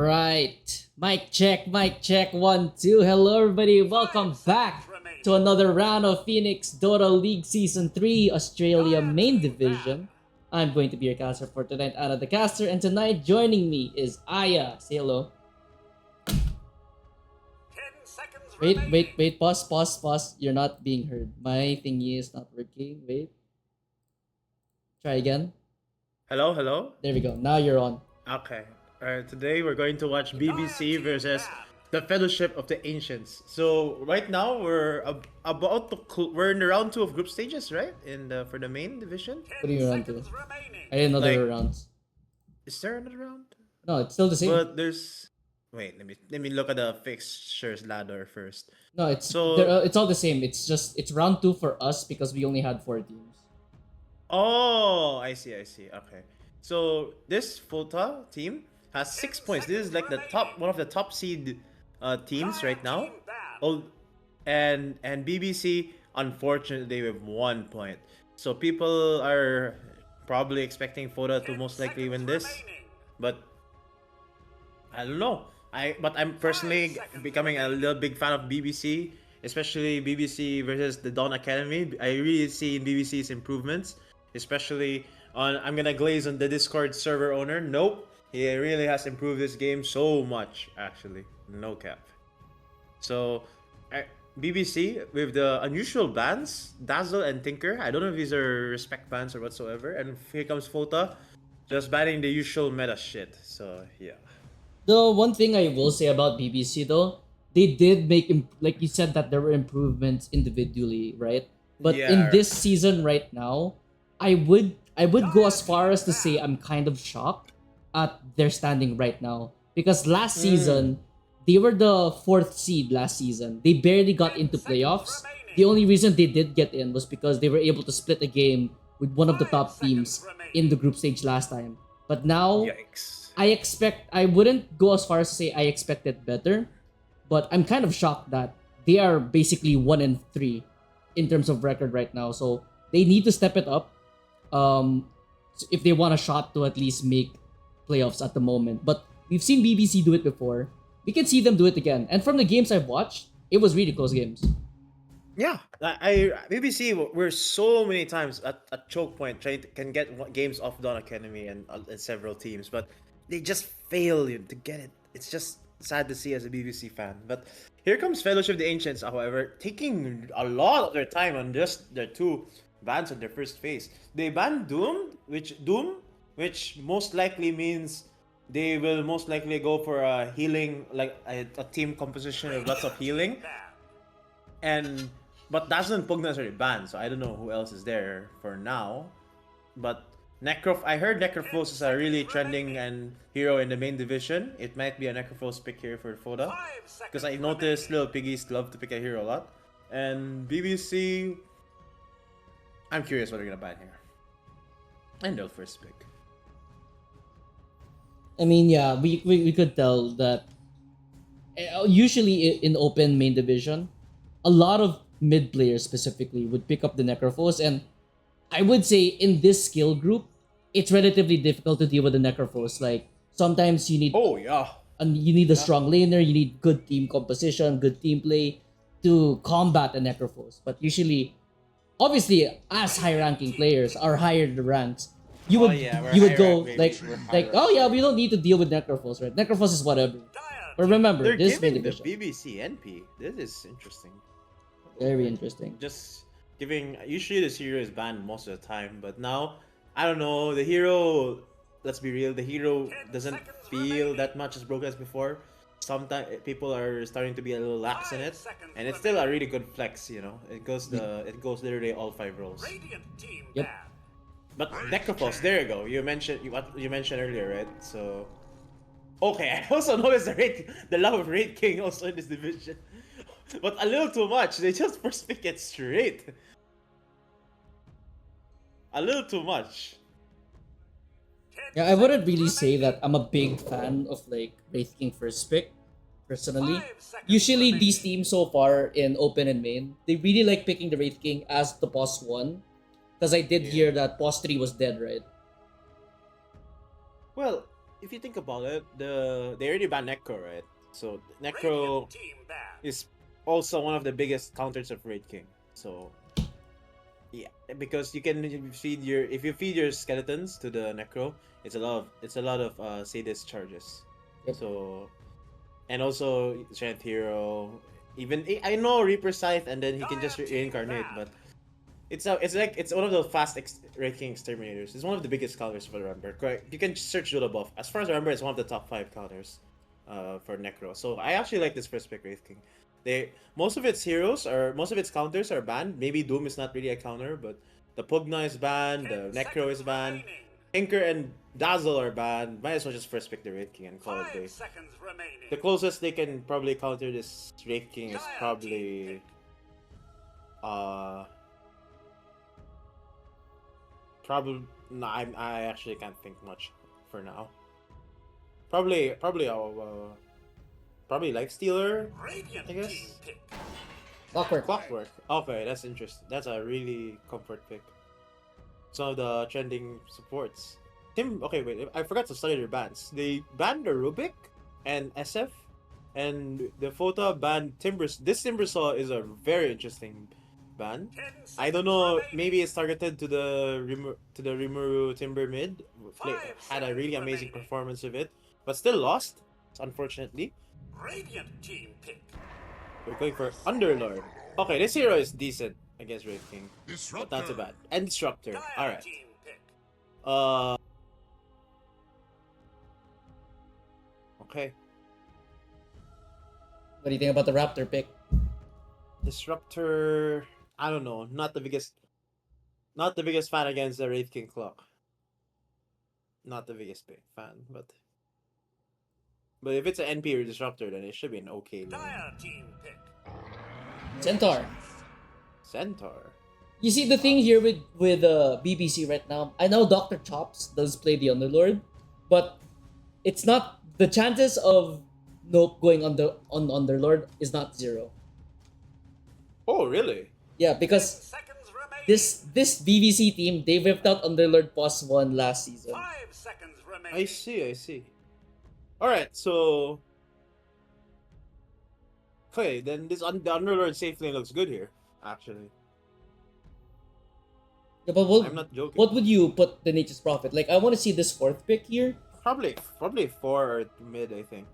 Alright, mic check, 1, 2. Hello everybody, welcome back to another round of Phoenix Dota League Season 3 Australia Main Division. I'm going to be your caster for tonight, Anna the caster, and tonight joining me is Aya. Say hello. Wait, pause. You're not being heard. My thingy is not working. Wait. Try again. Hello? There we go, now you're on. Okay. Today we're going to watch BBC versus the Fellowship of the Ancients. So right now we're about to we're in the round 2 of group stages, right? For the main division. What do you round to? I didn't know there were rounds. Is there another round? No, it's still the same. But there's wait. Let me look at the fixtures ladder first. No, it's all the same. It's round 2 for us because we only had 4 teams. Oh, I see. Okay. So this FOTA team has 6 points. This is like one of the top seed teams right now. Oh, and BBC unfortunately with 1 point. So people are probably expecting FOTA to most likely win this, but I don't know. I'm personally becoming a little big fan of BBC, especially BBC versus the Dawn Academy. I really see in BBC's improvements, especially on. I'm gonna glaze on the Discord server owner. Nope, he really has improved this game so much. Actually, no cap. So, BBC with the unusual bans, Dazzle and Tinker. I don't know if these are respect bans or whatsoever. And here comes FOTA, just banning the usual meta shit. So yeah. The one thing I will say about BBC though, they did make like you said that there were improvements individually, right? But in this season right now, I would go as far as to say I'm kind of shocked at their standing right now because last season they were the 4th seed last season. They barely got into playoffs. The only reason they did get in was because they were able to split a game with one of the top teams in the group stage last time. But now, Yikes. I wouldn't go as far as to say I expected better, but I'm kind of shocked that they are basically 1-3 in terms of record right now. So they need to step it up if they want a shot to at least make playoffs at the moment. But we've seen BBC do it before. We can see them do it again. And from the games I've watched, it was really close games. Yeah, BBC we're so many times at choke point trying to can get games off Dawn Academy and several teams, but they just fail to get it. It's just sad to see as a BBC fan. But here comes Fellowship of the Ancients, however, taking a lot of their time on just their 2 bans on their first phase. They banned Doom, which most likely means they will most likely go for a healing, like a team composition with lots of healing. But Dazzle and Pugna is already banned, so I don't know who else is there for now. But I heard Necrophos is a really trending and hero in the main division. It might be a Necrophos pick here for FOTA, because I noticed little piggies love to pick a hero a lot. And BBC, I'm curious what they're gonna ban here. And they'll first pick. I mean, yeah, we could tell that usually in open main division, a lot of mid players specifically would pick up the Necrophos, and I would say in this skill group, it's relatively difficult to deal with the Necrophos. Like sometimes you need you need a strong laner, you need good team composition, good team play to combat a Necrophos. But usually, obviously, as high ranking players are higher the ranks, you would go like oh yeah, we don't need to deal with Necrophos, right? Necrophos is whatever. But remember, they're this main giving the division, BBC NP. This is interesting. very interesting. Just giving. Usually this hero is banned most of the time, but now I don't know. The hero. Let's be real. The hero doesn't feel that much as broken as before. Sometimes people are starting to be a little lax in it, and it's still a really good flex. You know, it goes literally all 5 roles. Yep. But Necrophos, there you go. You mentioned earlier, right? So, okay. I also noticed the love of Raid King also in this division, but a little too much. They just first pick it straight. A little too much. Yeah, I wouldn't really say that I'm a big fan of like Wraith King first pick, personally. Usually these teams so far in open and main, they really like picking the Wraith King as the boss 1. Because I did hear that boss 3 was dead, right? Well, if you think about it, they already banned Necro, right? So Necro is also one of the biggest counters of Raid King. So yeah, because you can feed your if you feed your skeletons to the Necro, it's a lot of sadist charges. Yep. So and also Strength Hero, even I know Reaper Scythe, and then he can just reincarnate, but it's one of the ranking exterminators. It's one of the biggest counters for the Remember. Correct. You can search Dota buff. As far as I remember, it's one of the top 5 counters, for Necro. So I actually like this first pick, Wraith King. Most of its counters are banned. Maybe Doom is not really a counter, but the Pugna is banned, the Necro is banned, Tinker and Dazzle are banned. Might as well just first pick the Wraith King and call it day. The closest they can probably counter this Wraith King is probably Probably no. I actually can't think much for now. Probably Life Stealer. I guess. Clockwork. Okay, that's interesting. That's a really comfort pick. Some of the trending supports. Okay, wait. I forgot to study their bans. They banned the Rubik and SF, and the FOTA banned Timbers. This Timbersaw is a very interesting ban. I don't know. Maybe it's targeted to the Rimuru Timber mid. Had a really amazing performance of it, but still lost. Unfortunately. Radiant team pick. We're going for Underlord. Okay, this hero is decent against Wraith King, but not too bad. And Disruptor. All right. Okay. What do you think about the Raptor pick? Disruptor. I don't know. Not the biggest fan against the Wraith King clock. Not the biggest big fan, but if it's an NP or Disruptor, then it should be an okay lane. Centaur. Centaur. You see the thing here with BBC right now. I know Dr. Chops does play the Underlord, but it's not the chances of Nope going on Underlord is not 0. Oh really? Yeah, because this BBC team, they whipped out Underlord +1 last season. 5 seconds remaining. I see. Alright, so okay, then the Underlord safe lane looks good here, actually. Yeah, but I'm not joking. what would you put the Nature's Prophet? Like, I want to see this 4th pick here. Probably 4 or mid, I think.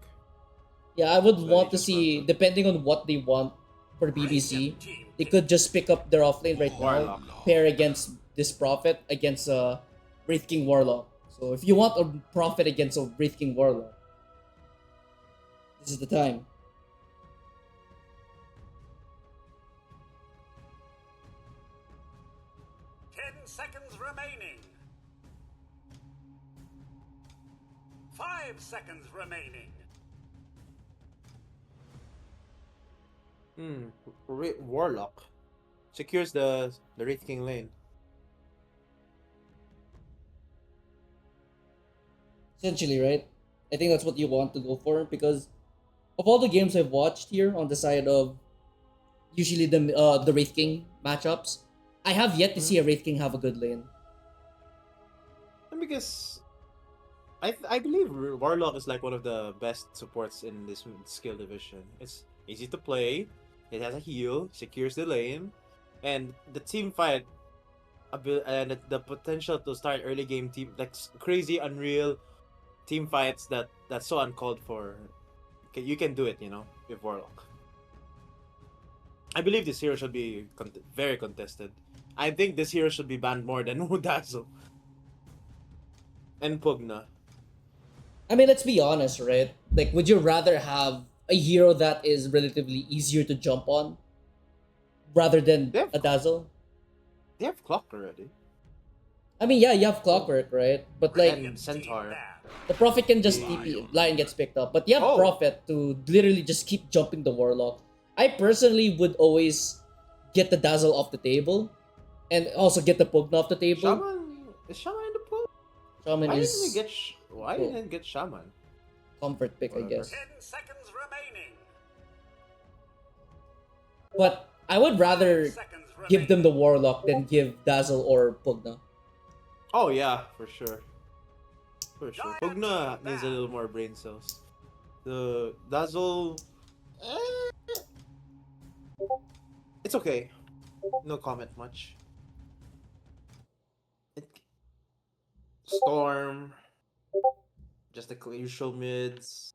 Yeah, I would want to Nature's see, Prophet. depending on what they want for BBC, they could just pick up their offlane right now, pair against this Prophet against a Wraith King Warlock. So if you want a Prophet against a Wraith King Warlock, this is the time. Seconds remaining. 5 seconds remaining. Warlock secures the Wraith King lane. Essentially, right? I think that's what you want to go for because of all the games I've watched here on the side of usually the Wraith King matchups, I have yet to see a Wraith King have a good lane. Because I believe Warlock is like one of the best supports in this skill division. It's easy to play. It has a heal, secures the lane, and the team fight and the potential to start early game team like crazy unreal team fights that's so uncalled for. Okay, you can do it, with Warlock. I believe this hero should be very contested. I think this hero should be banned more than Dazzle and Pugna. I mean, let's be honest, right? Like, would you rather have a hero that is relatively easier to jump on rather than a Dazzle? They have Clock already. I mean, yeah, you have Clockwork, right? But like, and Centaur. The Prophet can just TP, Lion gets picked up. But you have Prophet to literally just keep jumping the Warlock. I personally would always get the Dazzle off the table and also get the Pugna off the table. Is Shaman in the pool? Shaman Why didn't he get Shaman? Comfort pick, I guess. 10 seconds remaining. But I would rather give them the Warlock than give Dazzle or Pugna. Oh yeah, for sure. For sure. Pugna needs a little more brain cells. The Dazzle, eh, it's okay. No comment much. It, Storm, just the usual mids.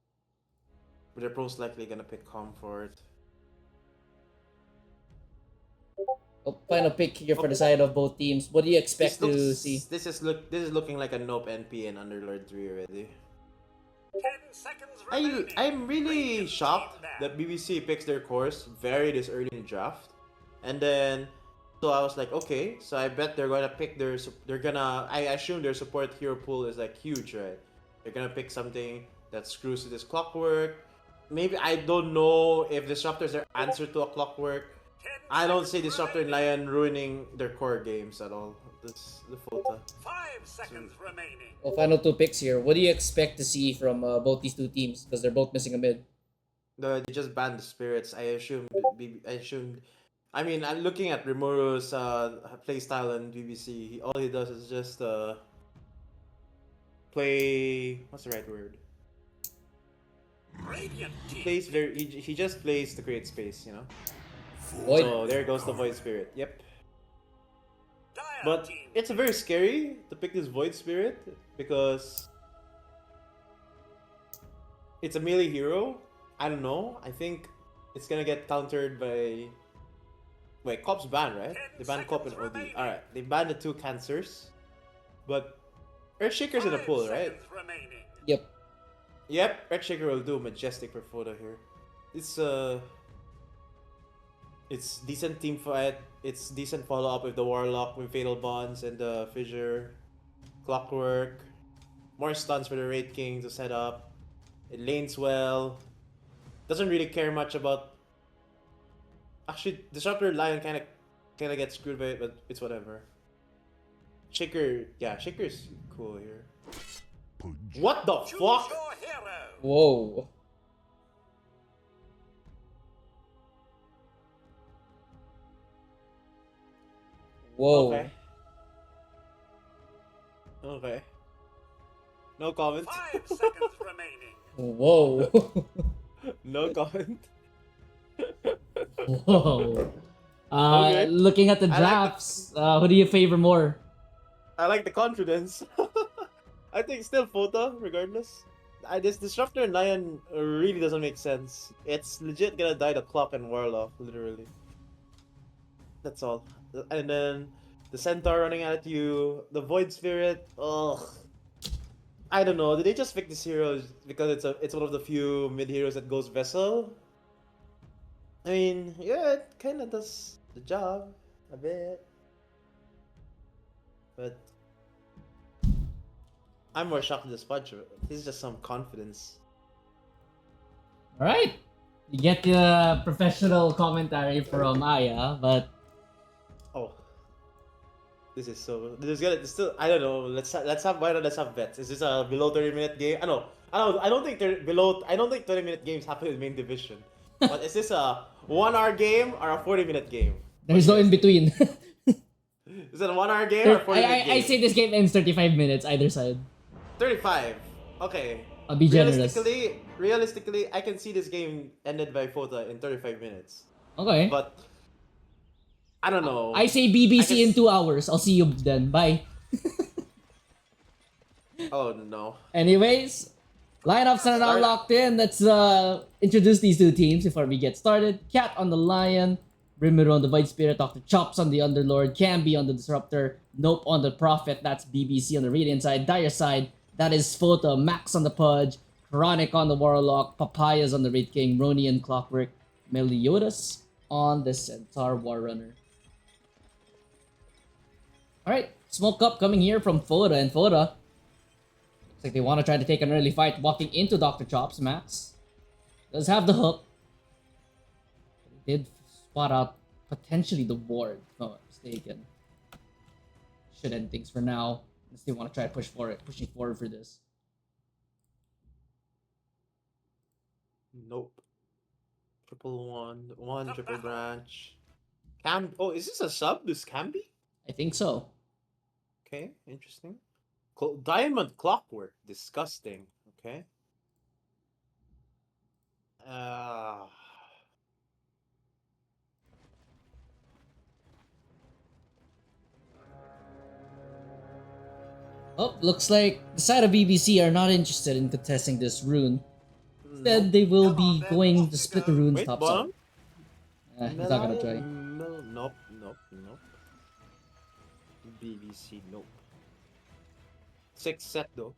But they're most likely gonna pick Comfort. Oh, final pick here for the side of both teams. What do you expect to see? This is looking like a Nope NP and Underlord 3 already. 10 seconds remaining. I'm really Radiant shocked team that BBC picks their course very this early in the draft, and then so I was like, okay, so I bet they're gonna pick I assume their support hero pool is like huge, right? They're gonna pick something that screws with this clockwork. Maybe I don't know if disruptors are answer to a clockwork. 10 I don't seconds see Disruptor and remaining. Lion ruining their core games at all. This the FOTA. 5 seconds remaining. Well, final two picks here. What do you expect to see from both these two teams? Because they're both missing a mid. They just banned the spirits. I mean, I'm looking at Rimuru's playstyle on BBC. All he does is just play. What's the right word? Radiant team. He just plays to create space, you know. Void. So there goes the Void Spirit. Yep. Dire But team. it's very scary to pick this Void Spirit because it's a melee hero. I don't know. I think it's gonna get countered by. Wait, Cop's banned, right? They banned Cop and OD. Alright, they banned the two cancers. But Earthshaker's in the 5 pool, right? seconds remaining. Yep. Yep, Earthshaker will do Majestic for FOTA here. It's decent team fight. It's decent follow up with the Warlock with Fatal Bonds and the Fissure. Clockwork. More stuns for the Raid King to set up. It lanes well. Doesn't really care much about. Actually, Disruptor Lion kind of gets screwed by it, but it's whatever. Shaker's cool here. What the Choose fuck? your hero. Whoa. Whoa. Okay. No comment. 5 seconds remaining. Whoa. No comment. Whoa. Okay. Looking at the I like drafts, who do you favor more? I like the confidence. I think still FOTA, regardless. This Disruptor and Lion really doesn't make sense. It's legit gonna die the clock and Warlock, literally. That's all. And then the Centaur running at you, the Void Spirit, ugh. I don't know, did they just pick this hero because it's one of the few mid heroes that goes Vessel? I mean, yeah, it kinda does the job a bit. But I'm more shocked at this punch. This is just some confidence. All right. You get the professional commentary from Aya, but Oh, this is so. There's still. I don't know. Let's have. Why not? Let's have bets. Is this a below 30-minute game? I don't think they're below. I don't think 30-minute games happen in main division. But is this a 1 hour game or a 40-minute game? there's no in between. Is it a 1 hour game or a 40-minute game? I say this game ends 35 minutes either side. 35. Okay. I'll be generous. Realistically, I can see this game ended by FOTA in 35 minutes. Okay. But I don't know. I say BBC I in 2 hours. I'll see you then. Bye. Oh no. Anyways, lineups are now Start. locked in. Let's introduce these two teams before we get started. Cat on the Lion, Rimuru on the Void Spirit, Dr. Chops on the Underlord, Camby on the Disruptor, Nope on the Prophet, that's BBC on the Radiant side, Dire side, that is FOTA, Max on the Pudge, Chronic on the Warlock, Papayas on the Raid King, Roni and Clockwork, Meliodas on the Centaur Warrunner. Alright, Smoke Up coming here from FOTA, and FOTA looks like they want to try to take an early fight walking into Dr. Chops. Max does have the hook. He did spot out potentially the ward, if I'm not mistaken. Should end things for now. Unless they want to try to pushing forward for this. Nope. One triple branch. Oh, is this a sub? This Camby? I think so. Okay, interesting. Diamond clockwork. Disgusting. Okay. Uh, Oh, looks like the side of BBC are not interested in contesting this rune. Instead, nope. they will Come on, be then, going off to you split the go. runes Wait, topside. bottom. He's not gonna try. Nope, nope. BBC, nope. 6 set though.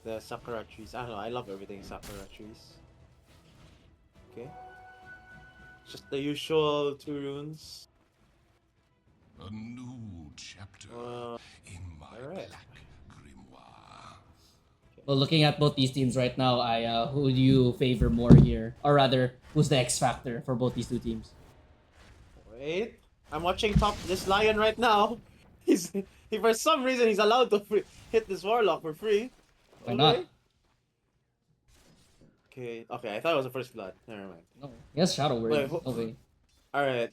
The Sakura trees. I don't know, I love everything Sakura trees. Okay. Just the usual 2 runes. A new chapter in my alright. black grimoire. Well, looking at both these teams right now, who do you favor more here? Or rather, who's the X factor for both these two teams? Wait. I'm watching top this lion right now. For some reason he's allowed to hit this warlock for free. Why not? Okay, I thought it was a first blood. Never mind. No, he has Shadow Word. Wait, No way. Alright.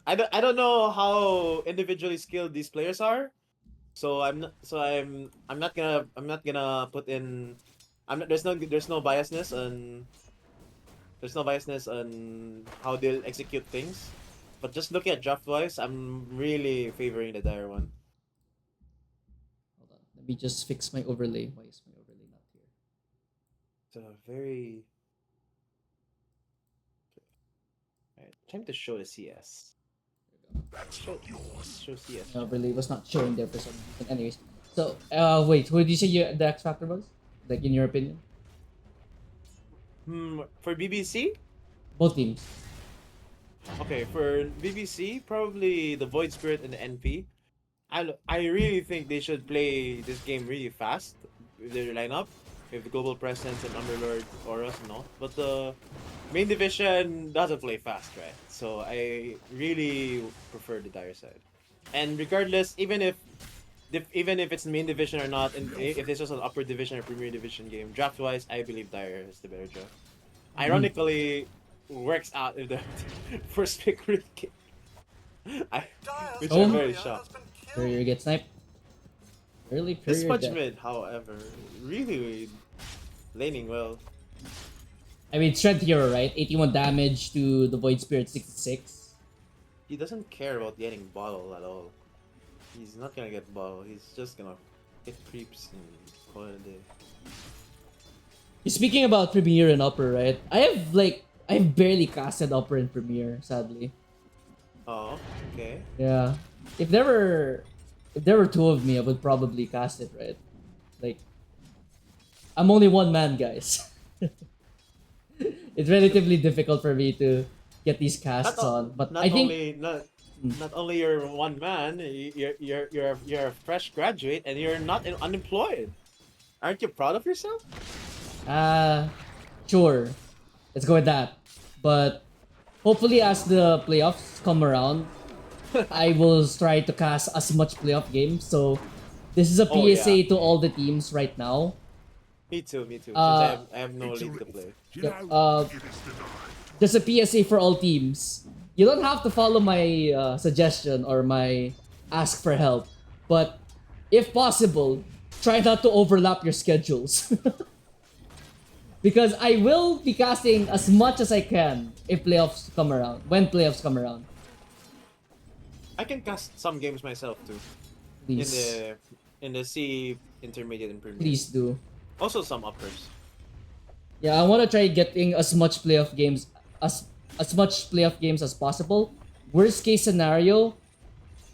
I don't know how individually skilled these players are. So I'm not gonna put in there's no biasness on how they'll execute things. But just looking at draft wise, I'm really favoring the dire one. Hold on. Let me just fix my overlay. Why is my overlay not here? It's a very Alright, time to show the CS. Show CS. My overlay was not showing there for some reason. Anyways. So, wait, who did you say the X factor was? Like, in your opinion? For BBC? Both teams. Okay, for BBC, probably the Void Spirit and the NP. I really think they should play this game really fast with their lineup, with the Global Presence and Underlord auras and all. But the main division doesn't play fast, right? So I really prefer the Dire side. And regardless, even if it's the main division or not, and if it's just an upper division or premier division game, draft wise, I believe Dire is the better draft. Ironically, works out if the first pick really came. Which I'm very shocked. Courier gets sniped. Early This Courier much death. mid, however, really laning well. I mean, Strength Hero, right? 81 damage to the Void Spirit 66. He doesn't care about getting bottle at all. He's not gonna get bottle. He's just gonna hit creeps and call it a day. Speaking about Premier and Upper, right? I've barely casted Upper and Premier, sadly. Oh, okay. Yeah. If there were two of me, I would probably cast it, right? Like, I'm only one man, guys. It's relatively difficult for me to get these casts on, but I think not only you're one man, you're a fresh graduate and you're not unemployed. Aren't you proud of yourself? sure, let's go with that. But hopefully, as the playoffs come around, I will try to cast as much playoff games. So this is a Oh, PSA yeah. to all the teams right now. Me too. Since Uh, I have no league to play. Yep. Just a PSA for all teams. You don't have to follow my suggestion or my ask for help, but if possible, try not to overlap your schedules. Because I will be casting as much as I can if playoffs come around. When playoffs come around, I can cast some games myself too. please, In the C intermediate and premier. please do. Also some uppers. Yeah, I want to try getting as much playoff games as possible. Worst case scenario,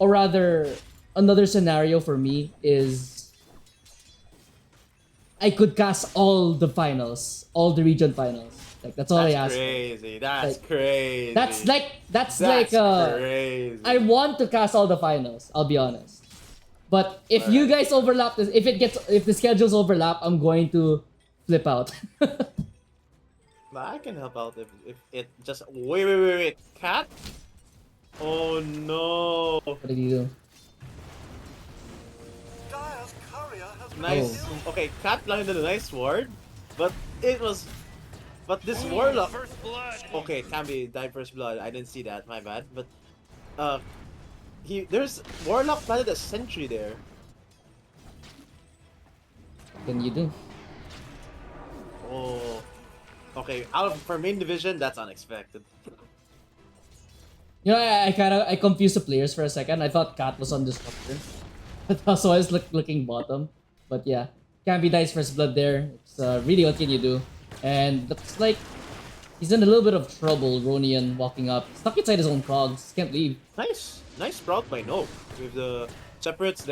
or rather, another scenario for me is I could cast all the finals, all the region finals. Like that's all I ask. Crazy. That's Like, crazy. That's like crazy. I want to cast all the finals. I'll be honest. But if you guys overlap this, if the schedules overlap, I'm going to flip out. But I can help out if it just wait. Cat? Oh no. What did you do? Dire's courier has been Nice. killed. Okay, Cat landed a nice ward, but this warlock. First blood. Okay, it can be die first blood. I didn't see that. My bad. But there's warlock planted a sentry there. What can you do? Oh. Okay, out of for main division, that's unexpected. You know, I confused the players for a second. I thought Cat was on Disruptor. So I was looking bottom. But yeah, Camby dies first blood there. It's really what can you do? And looks like he's in a little bit of trouble. Ronian walking up, stuck inside his own cogs. Can't leave. Nice sprout by Nope. With the separates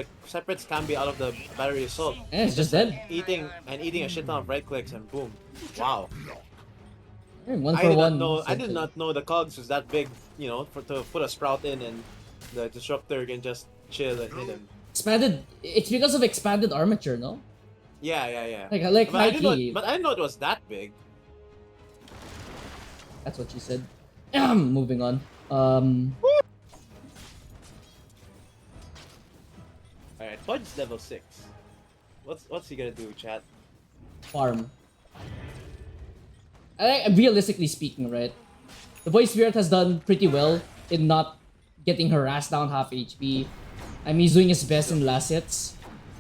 can be out of the battery assault. And it's just dead. Eating a shit ton of right clicks and boom. Wow. One I for did one. not know. I did essentially. not know the cogs was that big. You know, to put a sprout in and the disruptor can just chill and hit him. Expanded. It's because of expanded armature, no? Yeah. Like But I didn't know. Nike. But I didn't know it was that big. That's what she said. Moving on. Alright, Fudge's level 6. What's he gonna do, chat? Farm. Realistically speaking, right? The Voice Spirit has done pretty well in not getting harassed down half HP. I mean, he's doing his best in last hits.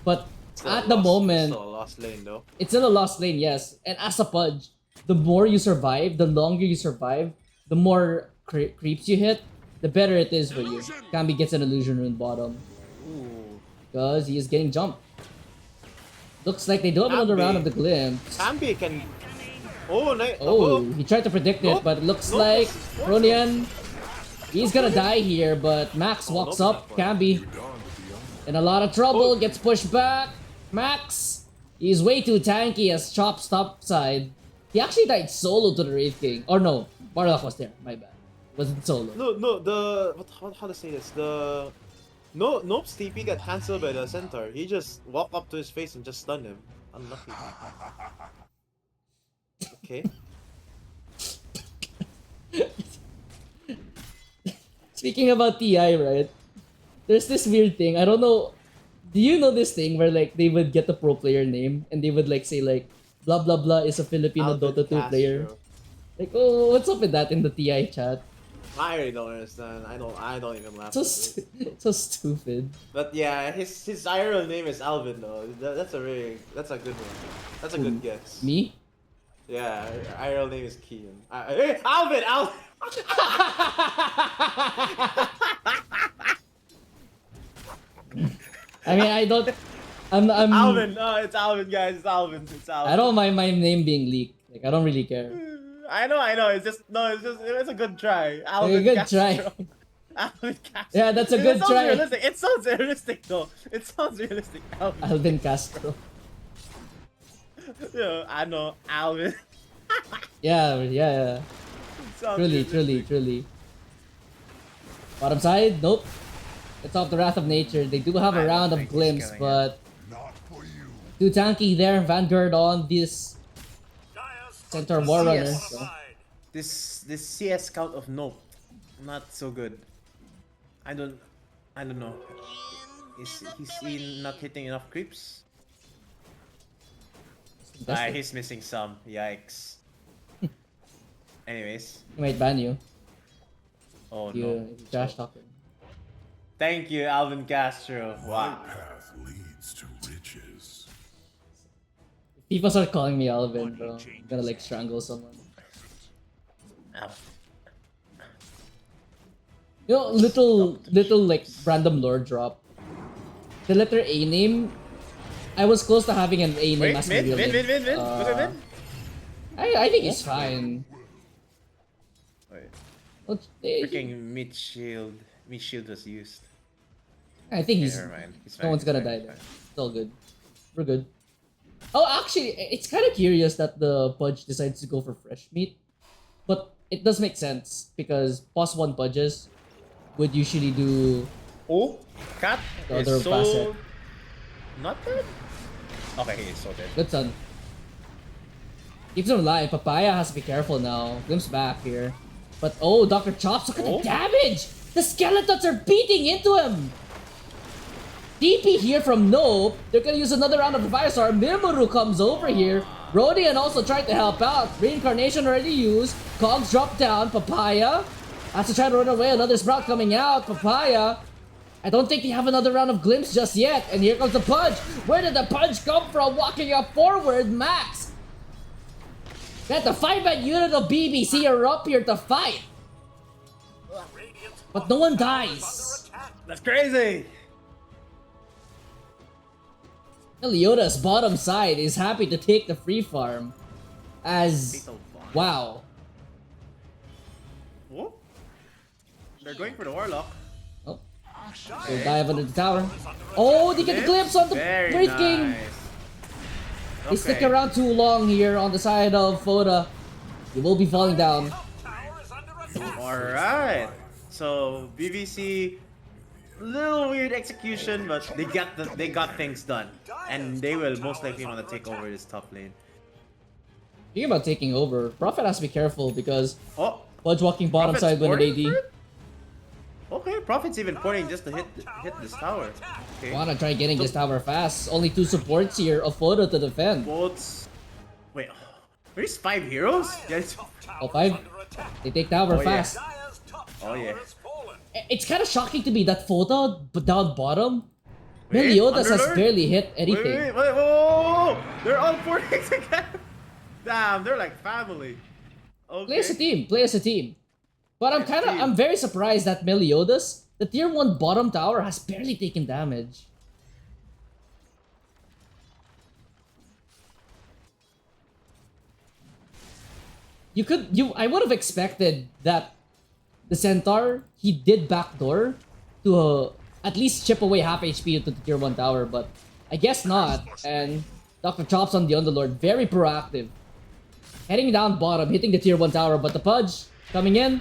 But at the moment, Still a lost lane though. it's still a lost lane, yes. And as a Pudge, the more you survive, the longer you survive, the more creeps you hit, the better it is for you. Kambi gets an illusion rune bottom. Ooh. Because he is getting jumped. Looks like they do have another Kambi. round of the glimpse. Kambi can. Oh, nice. Oh, he tried to predict it, Nope. but it looks Nope. like Nope. Ronian, he's gonna die here, but Max walks nope, up. not for Camby in a lot of trouble, Oh. gets pushed back. Max, he's way too tanky as Chop's top side. He actually died solo to the Wraith King. Or no, Bardock was there, my bad. Wasn't solo. No, how to say this? Nope's TP got cancelled by the centaur. He just walked up to his face and just stunned him. Unlucky. Okay. Speaking about TI, right? There's this weird thing. I don't know. Do you know this thing where like they would get the pro player name and they would like say like blah blah blah is a Filipino Alvin Dota 2 player. Castro. Like, oh, what's up with that in the TI chat? I really don't understand. I don't even laugh. So at it. so stupid. But yeah, his IRL name is Alvin though. That's a good one. That's a good guess. Me? Yeah, IRL name is Kian. Hey, Alvin! I mean, I don't. I'm. Alvin! No, it's Alvin, guys. It's Alvin. It's Alvin. I don't mind my name being leaked. Like, I don't really care. I know. It's a good try. Alvin a good Castro. try. Alvin Castro. Yeah, that's a good sounds try. Realistic. It sounds realistic though. It sounds realistic. Alvin. Alvin Castro. Yeah, I know. Alvin. Yeah. Sounds Truly, realistic. Bottom side, nope. It's off the wrath of nature. They do have a I don't round of think he's glimpse, killing but Not for you. too tanky there. Vanguard on this Centaur War Runner. Yes. So. This CS count of Nope, not so good. I don't know. Is he not hitting enough creeps? He's missing some. Yikes. Anyways. He might ban you. Oh If you no. trash talking. Thank you, Alvin Castro. Wow. Path leads to riches. If people start calling me Alvin, bro, I'm gonna like strangle someone. You know, little like random lore drop. The letter A name. I was close to having an A name Wait, as my mid. real name. Look at mid. I think it's fine. Wait. Well, Freaking mid shield. Mid shield was used. I think Okay, he's never mind. He's no fine, one's he's gonna fine, die he's there. fine. It's all good. We're good. Oh, actually, it's kind of curious that the Pudge decides to go for fresh meat, but it does make sense because boss one Pudges would usually do. Oh, Cat The is other so facet. not dead. Okay, he is so dead. Good son. Keeps him alive. Papaya has to be careful now. Glimpse back here. But oh, Dr. Chops, look at Oh. the damage! The skeletons are beating into him! DP here from Nope. They're gonna use another round of the Firestar. Mimuru comes over here. Rodian also tried to help out. Reincarnation already used. Cogs drop down. Papaya has to try to run away. Another Sprout coming out. Papaya I don't think they have another round of glimpse just yet. And here comes the punch. Where did the punch come from? Walking up forward, Max. That the 5-man unit of BBC are up here to fight. But no one dies. That's crazy. Melioda's bottom side is happy to take the free farm. As... Wow. Whoa. They're going for the Warlock. Oh. So dive under the tower. Oh, they get the glimpse on the Very Wraith King. nice. They stick around too long here on the side of FOTA. He will be falling down. Alright. So BBC, little weird execution, but they got things done. And they will most likely want to take over this top lane. Speaking about taking over, Prophet has to be careful because Oh, Fudge walking bottom Prophet's side with an porting AD. for it? Okay, Prophet's even porting just to hit this tower. Okay. Wanna try getting this tower fast. Only 2 supports here of FOTA to defend. Boats. Wait, there's 5 heroes? Yes. Oh, 5. They take tower Oh, yeah. fast. Oh yeah. It's kind of shocking to me that FOTA down bottom. Wait, Meliodas has Underlord? barely hit anything. Wait, whoa! They're all porting again. Damn, they're like family. Okay. Play as a team. Play as a team. But I'm very surprised that Meliodas, the tier 1 bottom tower, has barely taken damage. I would have expected that the Centaur, he did backdoor to at least chip away half HP to the tier 1 tower, but I guess not. And Dr. Chops on the Underlord, very proactive. Heading down bottom, hitting the tier 1 tower, but the Pudge coming in.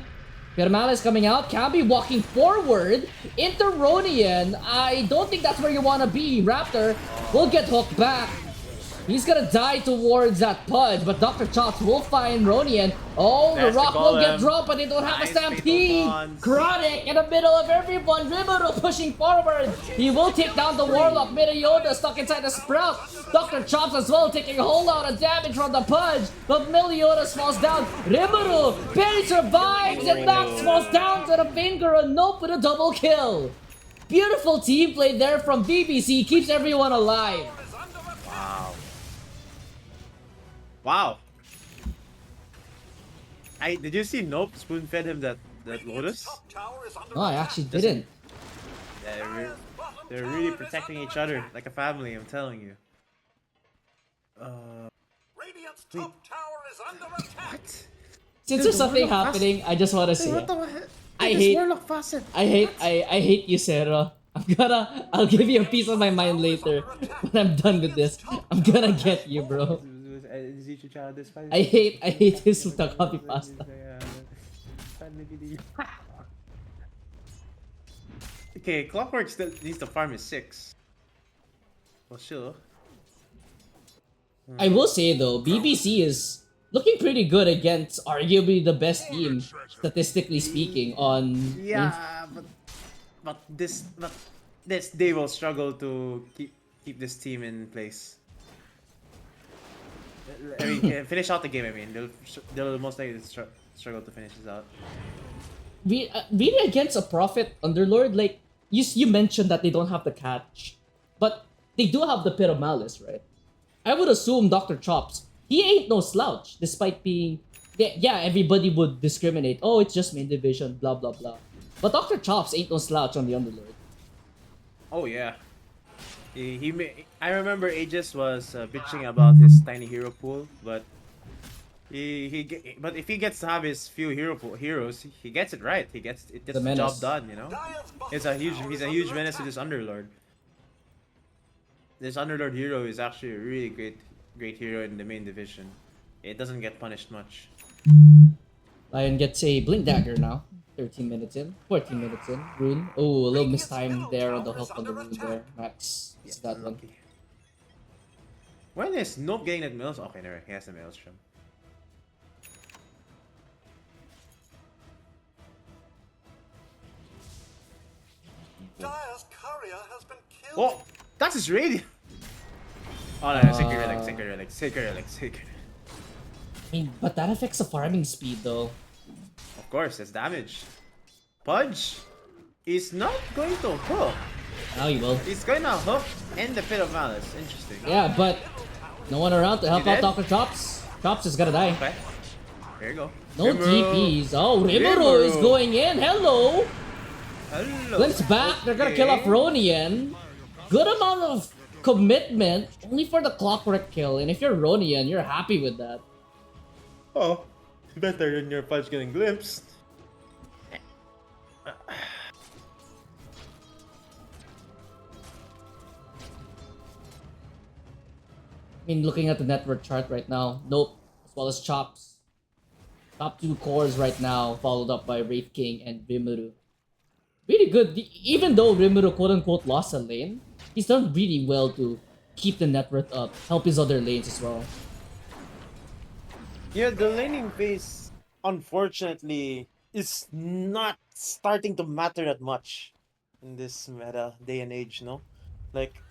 Pirmales coming out, Cambi walking forward into Ronian. I don't think that's where you want to be. Raptor will get hooked back. He's gonna die towards that Pudge, but Dr. Chops will find Ronian. Oh, the That's the rock will get golem. dropped, but they don't have a Nice stampede. fatal bonds. Chronic in the middle of everyone. Rimuru pushing forward. He will take down the Warlock. Meliodas stuck inside the Sprout. Dr. Chops as well taking a whole lot of damage from the Pudge, but Meliodas falls down. Rimuru barely survives, and Max falls down to the finger, and nope with a double kill. Beautiful team play there from BBC, keeps everyone alive. Wow. Did you see Nope spoon fed him that Lotus? No, I actually didn't. Yeah, they're really protecting each other like a family, I'm telling you. Radiant's top tower is under attack. What? Since there's something happening, I just want to say, What the heck? I This hate- Warlock facet. I hate you, Sarah. I'll give you a piece of my mind later when I'm done with this. I'm gonna get you, bro. I hate his copy pasta. Okay, Clockwork still needs to farm his 6. Well, sure. I will say though, BBC is looking pretty good against arguably the best team, statistically speaking, on Yeah, but this they will struggle to keep this team in place. I mean, finish out the game. I mean, they'll most likely struggle to finish this out. really against a Prophet Underlord. Like you mentioned that they don't have the catch, but they do have the Pit of Malice, right? I would assume Dr. Chops, he ain't no slouch, despite being... Yeah, everybody would discriminate. Oh, it's just main division, blah, blah, blah. But Dr. Chops ain't no slouch on the Underlord. Oh yeah, I remember Aegis was bitching about his tiny hero pool, but but if he gets to have his few heroes, he gets it right. He gets the menace. job done. You know, he's a huge menace to this Underlord. This Underlord hero is actually a really great hero in the main division. It doesn't get punished much. Lion gets a Blink Dagger now. 13 minutes in. 14 minutes in. Rune. Oh, a little mistime there on the hook on the rune there. Max. It's that one. Lucky. When is Nope getting that Maelstrom? Okay, never. He has the Maelstrom. Dire's courier has been killed. Oh, that's his radiant. Oh no, Sacred Relic. I mean, but that affects the farming speed though. Of course, that's damage. Pudge. He's not going to hook. Now you will. He's going to hook in the Pit of Malice. Interesting. Yeah, but no one around to help You out dead? Dr. Chops. Chops is gonna die. Okay. There you go. No Rimuru. TPs. Oh, Rimuru is Rimuru. going in. Hello. Hello. Glimpse back. They're gonna kill off Ronian. Good amount of commitment. Only for the clockwork kill. And if you're Ronian, you're happy with that. Oh, better than your punch getting glimpsed. I mean, looking at the network chart right now, Nope, as well as Chops. Top 2 cores right now, followed up by Wraith King and Rimuru. Really good. Even though Rimuru quote-unquote lost a lane, he's done really well to keep the net worth up, help his other lanes as well. Yeah, the laning phase, unfortunately, is not starting to matter that much in this meta day and age, no? Like,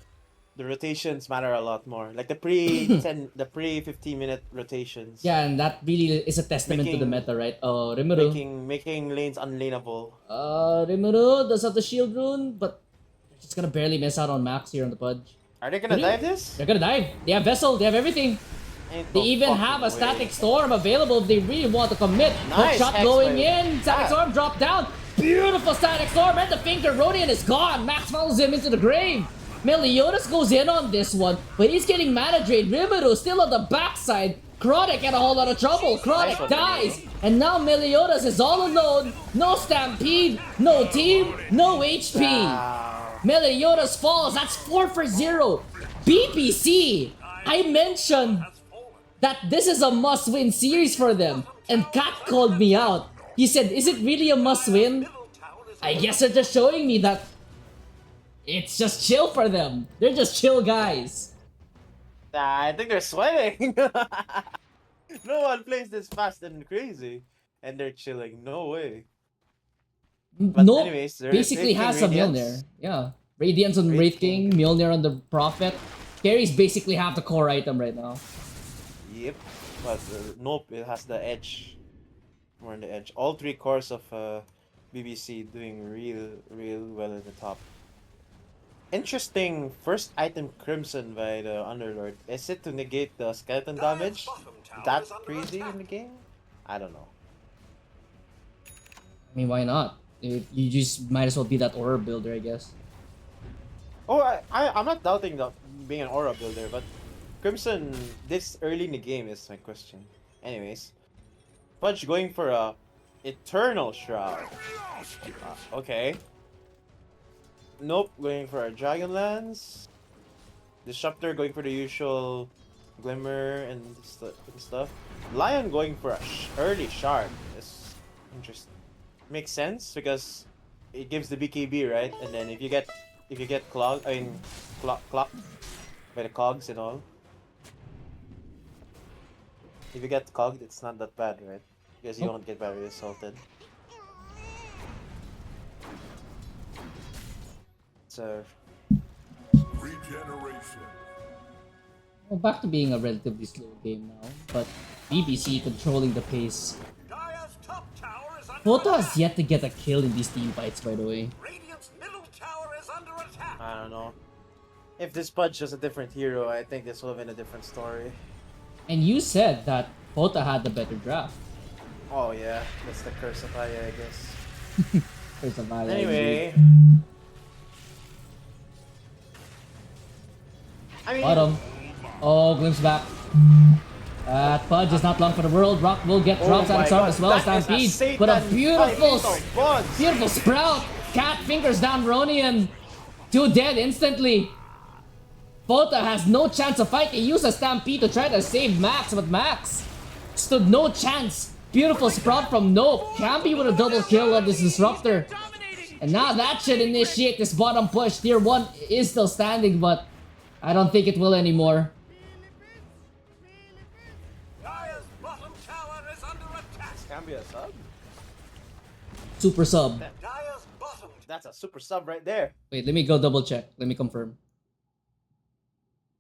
the rotations matter a lot more. Like the pre 15-minute rotations. Yeah, and that really is a testament to the Making- meta, right? Rimuru. Making lanes unlaneable. Rimuru does have the shield rune, but they're just gonna barely miss out on Max here on the Pudge. Are they gonna Really? dive this? They're gonna dive. They have Vessel, they have everything. Ain't They no even fucking have a way. Static Storm available if they really want to commit. Nice Hookshot Hex going by in. Static Pat. Storm drop down. Beautiful Static Storm. And the finger. Rodian is gone. Max follows him into the grave. Meliodas goes in on this one, but he's getting mana drained. Rimuru still on the backside. Chronic in a whole lot of trouble. Chronic Nice one, dies. And now Meliodas is all alone. No Stampede. No team. No HP. Wow. Meliodas falls. That's 4 for 0. BPC. I mentioned that this is a must-win series for them. And Kat called me out. He said, is it really a must-win? I guess they're just showing me that it's just chill for them. They're just chill guys. Nah, I think they're sweating. No one plays this fast and crazy. And they're chilling. No way. But No, anyways, they're basically taking has a Radiance. Mjolnir. Yeah. Radiance on Wraith Wraith King, King. Mjolnir on the Prophet. Carries basically half the core item right now. Yep. But nope, it has the edge. More on the edge. All 3 cores of BBC doing real well in the top. Interesting first item Crimson by the Underlord. Is it to negate the skeleton damage? That crazy in the game? I don't know. I mean, why not? You just might as well be that aura builder, I guess. Oh, I'm not doubting that being an aura builder, but Crimson this early in the game is my question. Anyways, Fudge going for a Eternal Shroud. Okay. Nope, going for a Dragonlance. Disruptor going for the usual Glimmer and stuff. Lion going for a early Shard. Is interesting. Makes sense because it gives the BKB, right? And then if you get clogged, clocked by the cogs and all. If you get cogged, it's not that bad, right? Because you won't get badly assaulted. So, Regeneration. Well, back to being a relatively slow game now, but BBC controlling the pace. Dire's top tower is under FOTA attack. has yet to get a kill in these team fights, by the way. Radiant's middle tower is under attack. I don't know. If this Pudge was a different hero, I think this would have been a different story. And you said that FOTA had the better draft. Oh yeah, that's the curse of Aya, I guess. There's a value. Anyway. I mean, Bottom. Oh, glimpse back. Pudge is not long for the world. Rock will get drops my out of Storm God, as well as that is a Stampede. Satan But a beautiful, five buds. beautiful sprout. Cat fingers down Ronian. 2 dead instantly. FOTA has no chance of fight. He used a Stampede to try to save Max, but Max stood no chance. Beautiful sprout from Nope. Campy with a double kill on this Disruptor. And now that should initiate this bottom push. Tier 1 is still standing, but I don't think it will anymore. Dire's bottom tower is under attack. Can be a sub. Super sub. Dire's bottom That's a super sub right there. Wait, let me go double check. Let me confirm.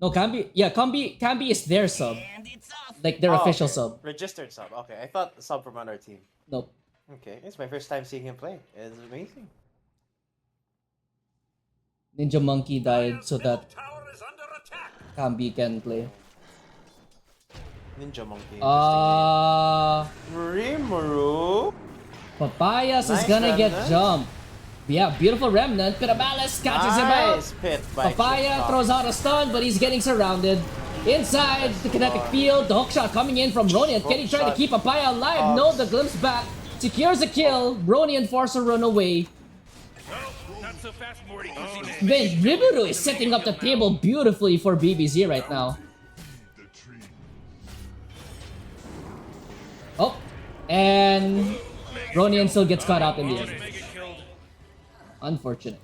No, Cambi. Yeah, Cambi is their sub. Like their Oh, official okay. sub. Registered sub. Okay, I thought the sub from another team. Nope. Okay, it's my first time seeing him play. It's amazing. 'Cause It's amazing. Ninja Monkey died so that Tower is under attack. Kambi can play. Ninja Monkey. Uh, Rimuru. Papayas is Nice gonna get remnant. jumped. Yeah, beautiful remnant. Piramalis catches him out. Nice pit by Papaya Chip throws out a stun, but he's getting surrounded. Inside the kinetic field, the hook shot coming in from Ronian. Can he try to shot. keep Papaya alive? No, the glimpse back. Secures a kill. Ronian forces a run away. Not so fast, Morty. Then Rimuru is setting up the table beautifully for BBC right now. The tree. Oh, and Ronian still gets caught out in the end. Unfortunate.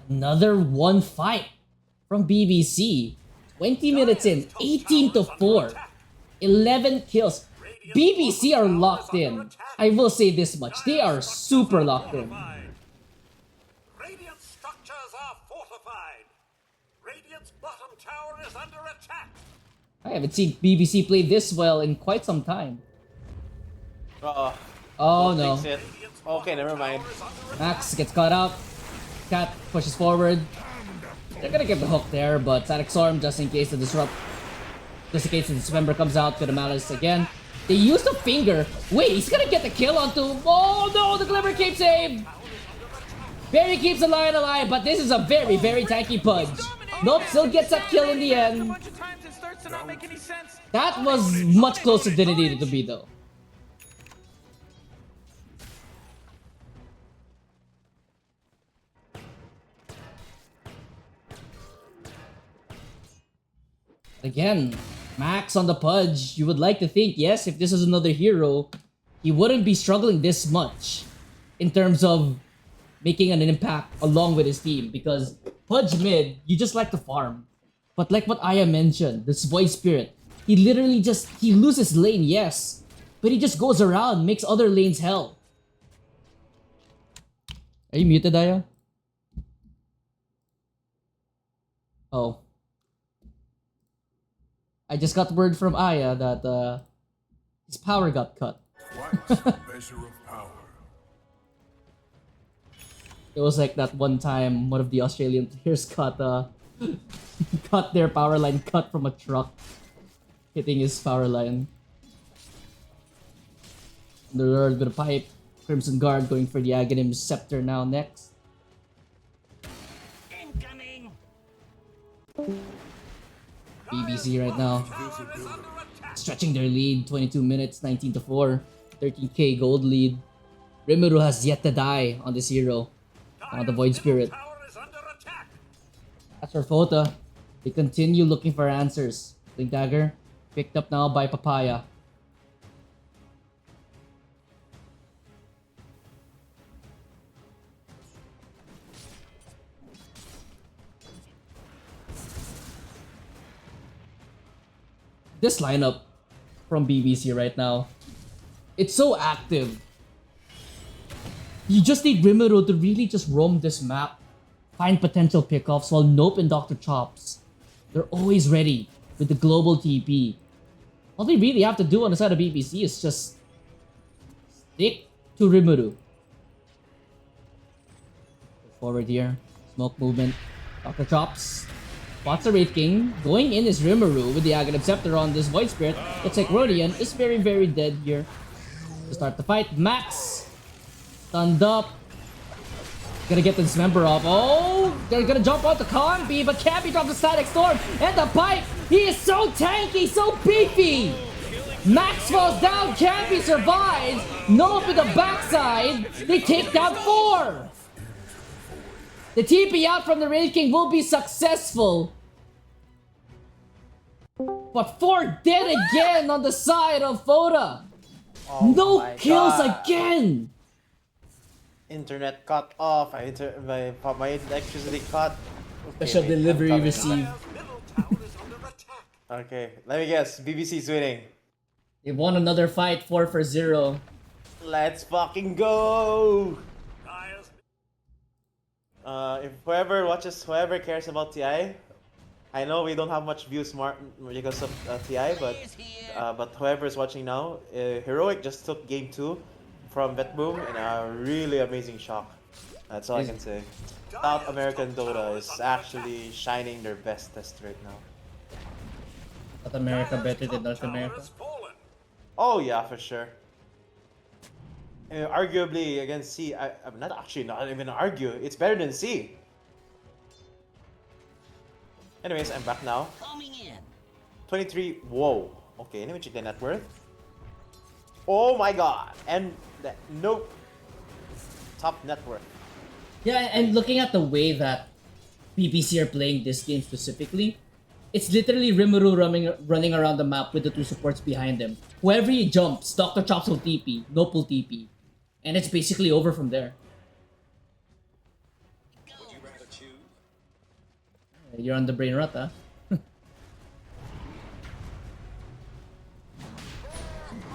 Another one fight from BBC. 20 minutes in, 18 to 4. 11 kills. BBC are locked in. I will say this much. They are super locked in. Radiant structures are fortified. Radiant's bottom tower is under attack. I haven't seen BBC play this well in quite some time. Oh no. fix it. Okay, never mind. Max gets caught out. Cat pushes forward. They're gonna get the hook there, but Static Storm just in case the disrupt. Just in case the Dismember comes out to the Malice again. They use the finger. Wait, he's gonna get the kill onto. Oh no, the Glimmer Cape save! Barry keeps the lion alive, but this is a very, very tanky Pudge. Nope, still gets that kill in the end. That was much closer than it needed to be though. Again, Max on the Pudge. You would like to think, yes, if this was another hero, he wouldn't be struggling this much in terms of making an impact along with his team. Because Pudge mid, you just like to farm. But like what Aya mentioned, this Void Spirit, he literally just, he loses lane, yes. But he just goes around, makes other lanes hell. Are you muted, Aya? Oh. I just got word from Aya that his power got cut. Twice the measure of power. It was like that one time one of the Australian players got got their power line cut from a truck hitting his power line. Underlord with a pipe. Crimson Guard going for the Aghanim Scepter now next. Incoming. BBC right now stretching their lead. 22 minutes, 19 to 4. 13k gold lead. Rimuru has yet to die on this hero. The Void Spirit. Tower is under attack. As for FOTA, they continue looking for answers. Blink Dagger, picked up now by Papaya. This lineup from BBC right now, it's so active. You just need Rimuru to really just roam this map, find potential pickoffs, while Nope and Dr. Chops, they're always ready with the global TP. All they really have to do on the side of BBC is just stick to Rimuru. Forward here, smoke movement, Dr. Chops. Spots a Wraith King. Going in is Rimuru with the Aghanim Scepter on this Void Spirit. Looks like Rodian is very, very dead here. To start the fight, Max stunned up. Gonna get the Dismember off. Oh, they're gonna jump out the Combi, but Cappy drops the Static Storm and the pipe. He is so tanky, so beefy. Max falls down. Cappy survives. Nope with the backside. They take down 4. The TP out from the Wraith King will be successful. But 4 dead again on the side of FOTA. Oh No my kills God. again. Internet cut off. My electricity cut. Okay, Special wait, I'm delivery coming. received. Middle tower is under attack. Okay, let me guess. BBC's winning. They won another fight, 4-0. Let's fucking go! Dyer's If whoever cares about TI, I know we don't have much views because of TI, but whoever is watching now, Heroic just took game 2 from Betboom in a really amazing shock. That's all I can say. South American Dota is actually shining their best test right now. South America better than North America. Oh yeah, for sure. Arguably against C, I'm not even argue. It's better than C. Anyways, I'm back now. 23. Whoa. Okay, let me check the net worth. Oh my god. And nope. Top net worth. Yeah, and looking at the way that BBC are playing this game specifically, it's literally Rimuru running around the map with the two supports behind him. Whoever he jumps, Dr. Chops will TP, Nope will TP. And it's basically over from there. Would you rather choose? You're on the brain rot, huh?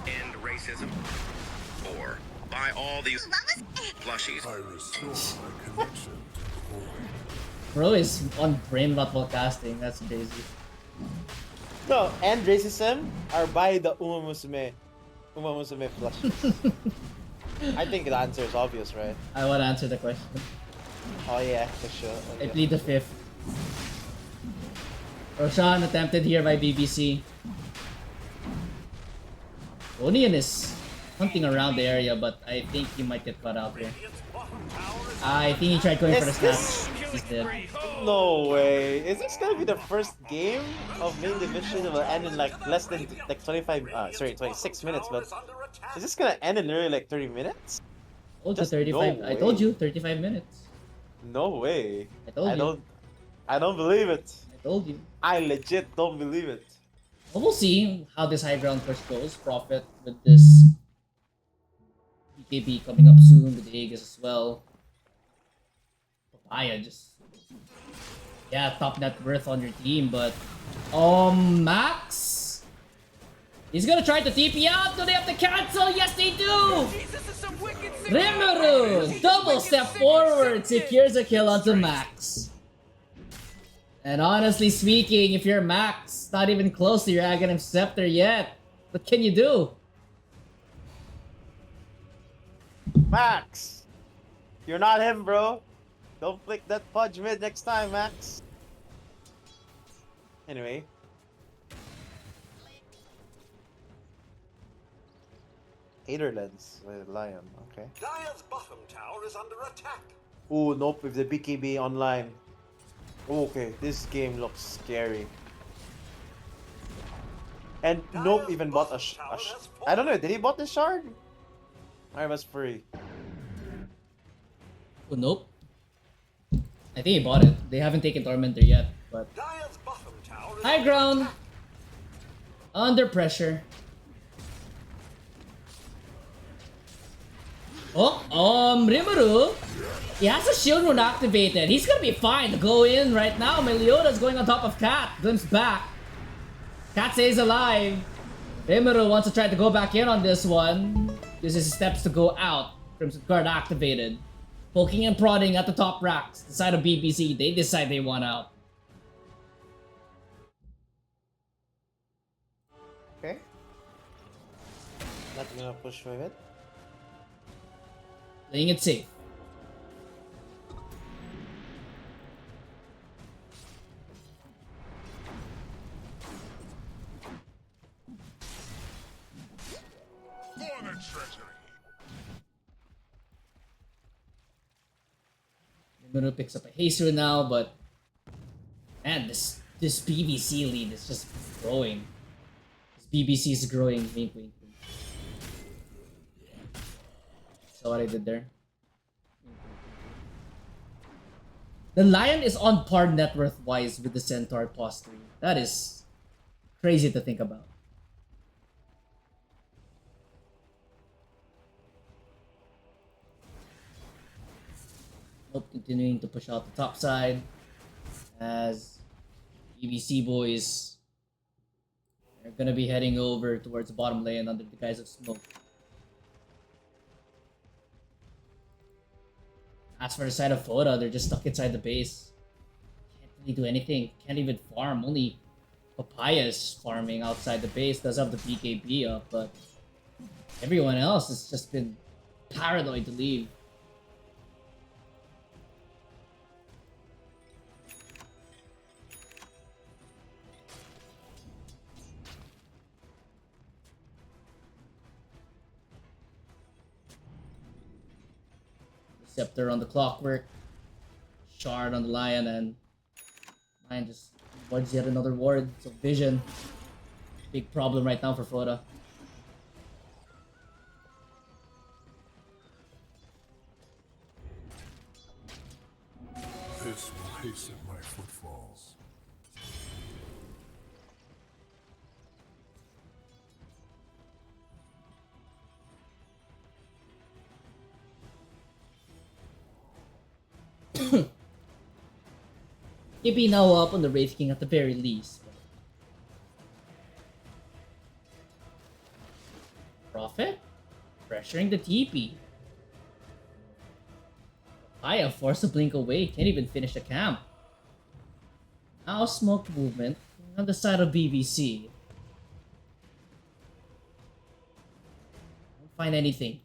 End racism, or buy all these plushies. I restore my connection to the void. Bro is on brain rot while casting. That's crazy. No, and racism are by the Uma Musume plushies. I think the answer is obvious, right? I want to answer the question. Oh yeah, for sure. I plead the fifth. Roshan attempted here by BBC. Onion is hunting around the area, but I think he might get caught out here. I think he tried going for the snap. He's dead. No way. Is this gonna be the first game of main division that will end in like less than 26 minutes, but is this gonna end in literally like 30 minutes? I told you Just 35. no I told way. you 35 minutes. No way. I told you. I don't believe it. I told you. I legit don't believe it. Well, we'll see how this high ground push goes. Profit with this BKB coming up soon with the Aegis as well. Papaya just... Yeah, top net worth on your team, but... Max? He's gonna try to TP out. Do they have to cancel? Yes, they do! Rimuru! Double step forward, secures a kill onto Max. And honestly speaking, if you're Max, not even close to your Aghanim Scepter yet. What can you do? Max! You're not him, bro. Don't flick that fudge mid next time, Max. Anyway. Hater lens with Lion, okay. Dire's bottom tower is under attack. Ooh, nope, with the BKB online. Okay, this game looks scary. And Nope even bought a I don't know, did he bought the shard? I was free. Oh, nope. I think he bought it. They haven't taken Tormentor yet, but... Dire's bottom tower is High under ground! attack. Under pressure. Oh, Rimuru! He has a shield rune activated. He's gonna be fine to go in right now. Melioda's going on top of Cat. Glimpse back. Cat stays alive. Rimuru wants to try to go back in on this one. Uses his steps to go out. Crimson Guard activated. Poking and prodding at the top racks. The side of BBC, they decide they want out. Okay. Not gonna push with it. Playing it safe. For the treasury. Rimuru picks up a haste rune now, but man, this BBC lead is just growing. This BBC is growing. Wink, wink, wink. So what I did there? The Lion is on par net worth wise with the Centaur plus 3. That is crazy to think about. Nope, continuing to push out the top side as BBC boys are gonna be heading over towards the bottom lane under the guise of smoke. As for the side of FOTA, they're just stuck inside the base. Can't Can't do anything. Can't even farm. Only Papayas farming outside the base. Does have the BKB up, but everyone else has just been paranoid to leave. Scepter on the clockwork, shard on the lion, and lion just wards yet another ward. So vision, big problem right now for FOTA. This will hasten my footfalls. Maybe now up on the Wraith King at the very least. Prophet? Pressuring the TP. Aya forced to blink away, can't even finish the camp. Now smoke movement on the side of BBC. Don't find anything.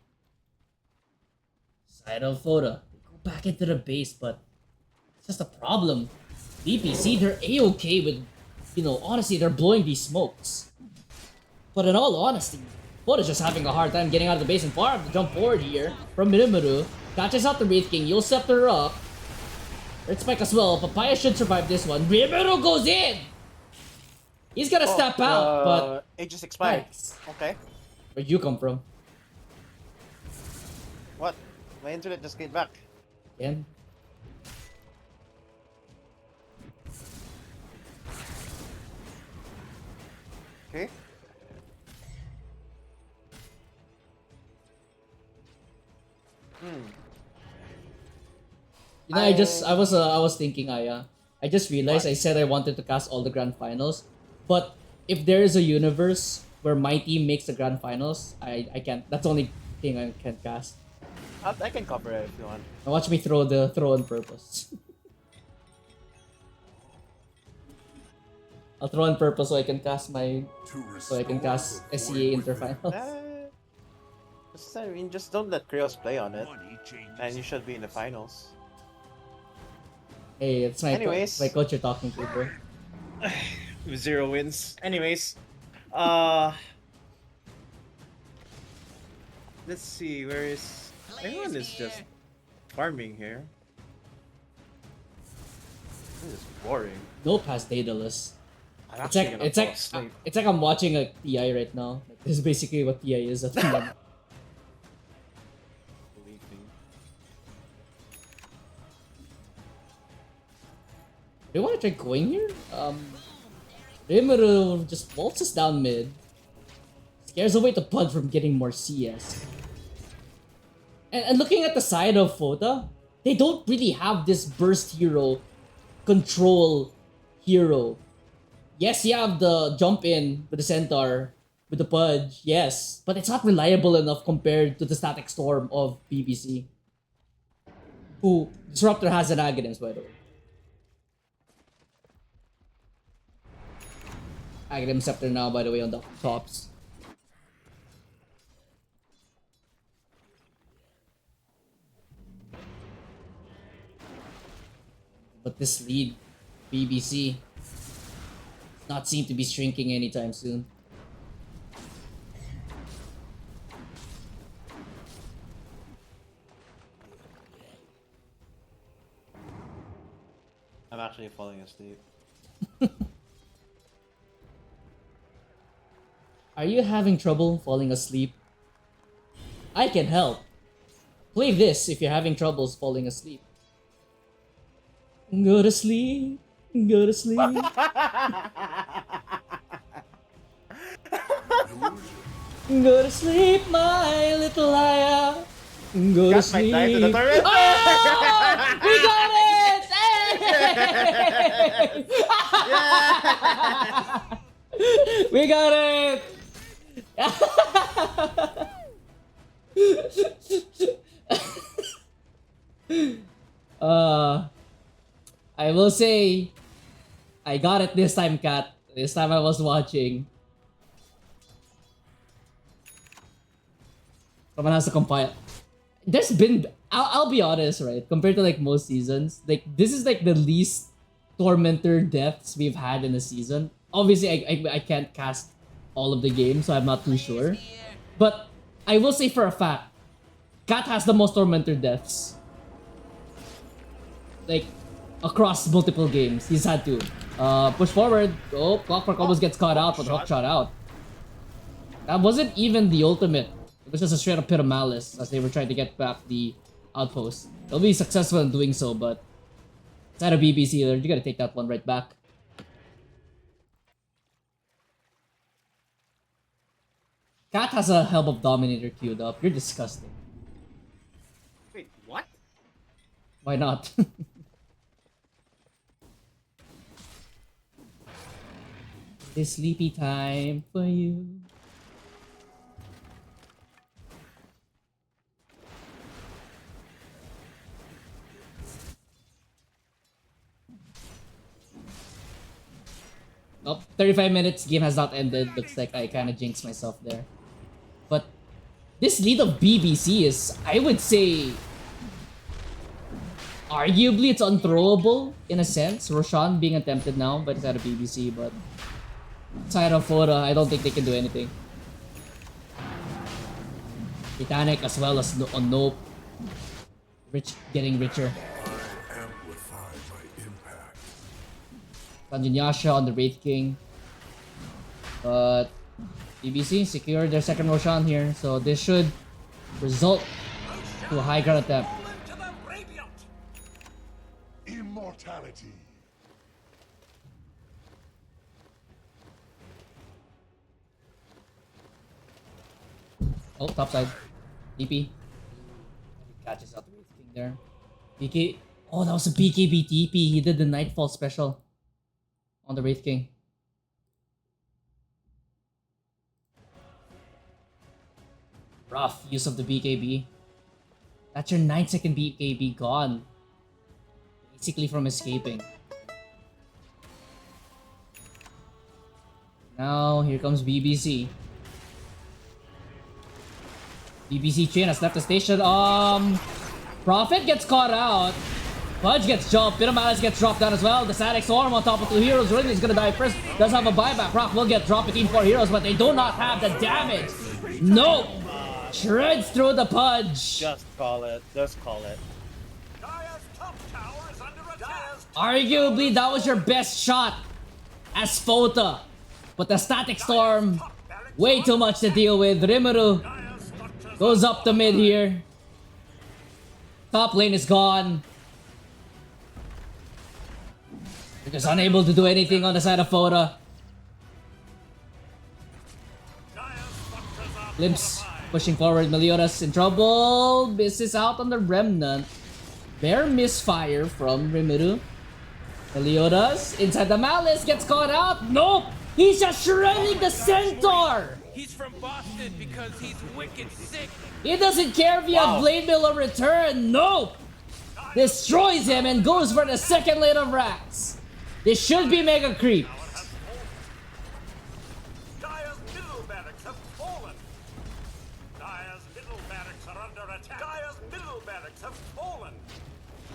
Side of FOTA. They go back into the base, but it's just a problem. BBC, they're a-okay with, you know, honestly, they're blowing these smokes. But in all honesty, FOTA's just having a hard time getting out of the base, and far the jump forward here from Mirimaru. Catches out the Wraith King, you'll scepter up. Red Spike as well, Papaya should survive this one. Mirimaru goes in! He's gonna step out, but... It just expired. Nice. Okay. Where'd you come from? What? My internet just came back. Again? Okay. You know, I was thinking, I just realized I said I wanted to cast all the grand finals, but if there is a universe where my team makes the grand finals, I can't. That's the only thing I can't cast. I can cover it if you want. Now watch me throw on purpose. I'll throw on purpose so I can cast SEA interfinals. I mean, just don't let Krios play on it, and you should be in the finals. Hey, it's my Anyways. my coach you're talking to, bro. 0 wins. Anyways, let's see, where is... Everyone is just farming here. This is boring. Nope has Daedalus. I'm It's actually like gonna it's fall like asleep. it's like I'm watching a TI right now. Like, this is basically what TI is at the moment. Believe me. Do you want to try going here? Rimuru just waltzes down mid. Scares away the Pud from getting more CS. And looking at the side of FOTA, they don't really have this burst hero, control hero. Yes, you have the jump in with the Centaur, with the Pudge, yes. But it's not reliable enough compared to the Static Storm of BBC. Who Disruptor has an Aghanim's, by the way. Aghanim Scepter now, by the way, on the tops. But this lead, BBC, does not seem to be shrinking anytime soon. I'm actually falling asleep. Are you having trouble falling asleep? I can help. Play this if you're having troubles falling asleep. Go to sleep. Go to sleep. Go to sleep, my little liar. Go to Got my knife to the sleep. turret. Oh! We got it! Hey! We got it! I will say I got it this time, Cat. This time I was watching. Someone has to compile. There's been... I'll be honest, right? Compared to like most seasons, like this is like the least Tormentor deaths we've had in a season. Obviously, I can't cast all of the games, so I'm not too sure. But I will say for a fact, Cat has the most Tormentor deaths. Like, across multiple games. He's had to. Push forward. Oh, Clockwork almost gets caught out, but hook shot out. That wasn't even the ultimate. It was just a straight up pit of malice as they were trying to get back the outpost. They'll be successful in doing so, but it's out of BBC. You gotta take that one right back. Cat has a Helm of Dominator queued up. You're disgusting. Wait, what? Why not? It's sleepy time for you. Oh, 35 minutes, game has not ended. Looks like I kind of jinxed myself there. But this lead of BBC is, I would say, arguably it's unthrowable in a sense. Roshan being attempted now, but it's out of BBC, but side of FOTA, I don't think they can do anything. Titanic as well as on Nope. Rich getting richer. I amplify my impact. Sanjin Yasha on the Wraith King. But BBC secured their second Roshan here, so this should result to a high ground attempt. To the Radiant. Immortality. Oh, top side. DP. Catches out the Wraith King there. BK. Oh, that was a BKB TP. He did the Nightfall special on the Wraith King. Rough use of the BKB. That's your 9-second BKB gone. Basically from escaping. Now, here comes BBC. BBC chain has left the station. Prophet gets caught out. Fudge gets jumped. Bit of Malice gets dropped down as well. The Static Storm on top of 2 heroes. Rin is gonna die first. Does have a buyback. Rock will get dropped between 4 heroes, but they do not have the damage. Nope. Shreds through the Pudge. Just call it. Just call it. Dire's top tower is under attack. Arguably, that was your best shot as FOTA. But the Static Storm, way too much to deal with. Rimuru goes up the mid here. Top lane is gone. They're just unable to do anything on the side of FOTA. Glimpse pushing forward. Meliodas in trouble. Misses out on the Remnant. Bare misfire from Rimuru. Meliodas inside the Malice gets caught out. Nope! He's just shredding the Centaur! He's from Boston because he's wicked sick. He doesn't care if you have Blade Mill or return. Nope! Destroys him and goes for the second lane of racks. This should be Mega Creep. Dire's middle barracks have fallen. Dire's middle barracks are under attack. Dire's middle barracks have fallen.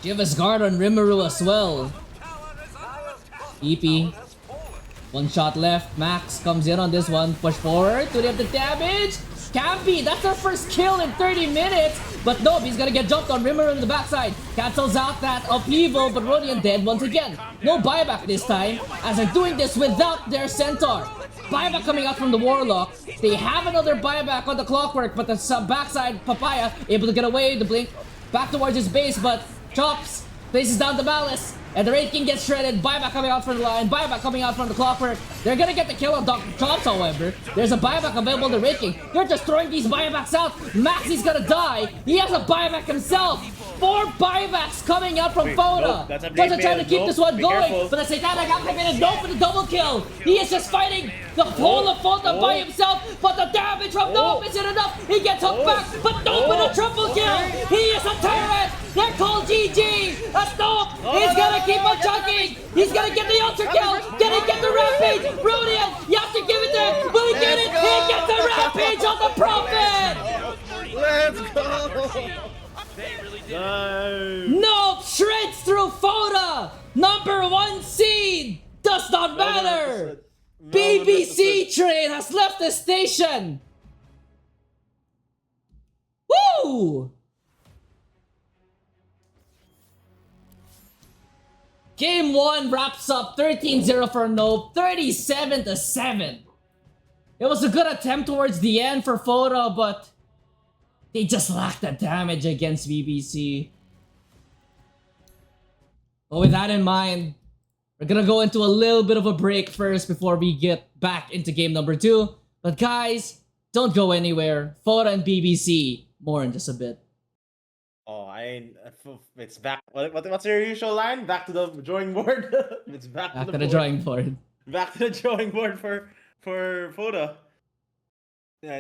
Give guard on Rimuru as well. Tower is under attack. EP. Has fallen. One shot left. Max comes in on this one. Push forward. Do they have the damage? Campy, that's their first kill in 30 minutes. But nope, he's gonna get jumped on. Rimmer in the backside. Cancels out that upheaval, but Rodian dead once again. No buyback this time, as they're doing this without their Centaur. Buyback coming out from the Warlock. They have another buyback on the Clockwork, but the backside Papaya able to get away. The Blink back towards his base, but Chops places down the Malice. And the Wraith King gets shredded. Buyback coming out from the line. Buyback coming out from the Clockwork. They're gonna get the kill on Dr. Chops, however. There's a buyback available to the Wraith King. They're just throwing these buybacks out. Maxi's gonna die. He has a buyback himself. 4 buybacks coming out from FOTA. Nope, that's a Does bait trying to mail. keep Nope, this one be going, careful. but the Satanic activated no for the double kill. He is just fighting the whole of FOTA by himself, but the damage from Nope isn't enough. He gets hooked back, but Nope with a triple kill. He is a tyrant. They're called GG. As Nope is gonna keep on chugging. He's gonna get the ultra kill. Can he get the rampage? Brilliant. You have to give it to him. Will he get it? He gets the rampage on the Prophet. Let's go! They really did. Nice. Nope shreds through FOTA. Number 1 seed. Does not matter. BBC train has left the station. Woo! Game 1 wraps up 13-0 for Nope, 37-7. It was a good attempt towards the end for FOTA, but they just lacked the damage against BBC. But with that in mind, we're gonna go into a little bit of a break first before we get back into game number 2. But guys, don't go anywhere. FOTA and BBC, more in just a bit. Oh, it's back. What's your usual line? Back to the drawing board. It's back to Back the to the board. drawing board. Back to the drawing board for FOTA. Yeah,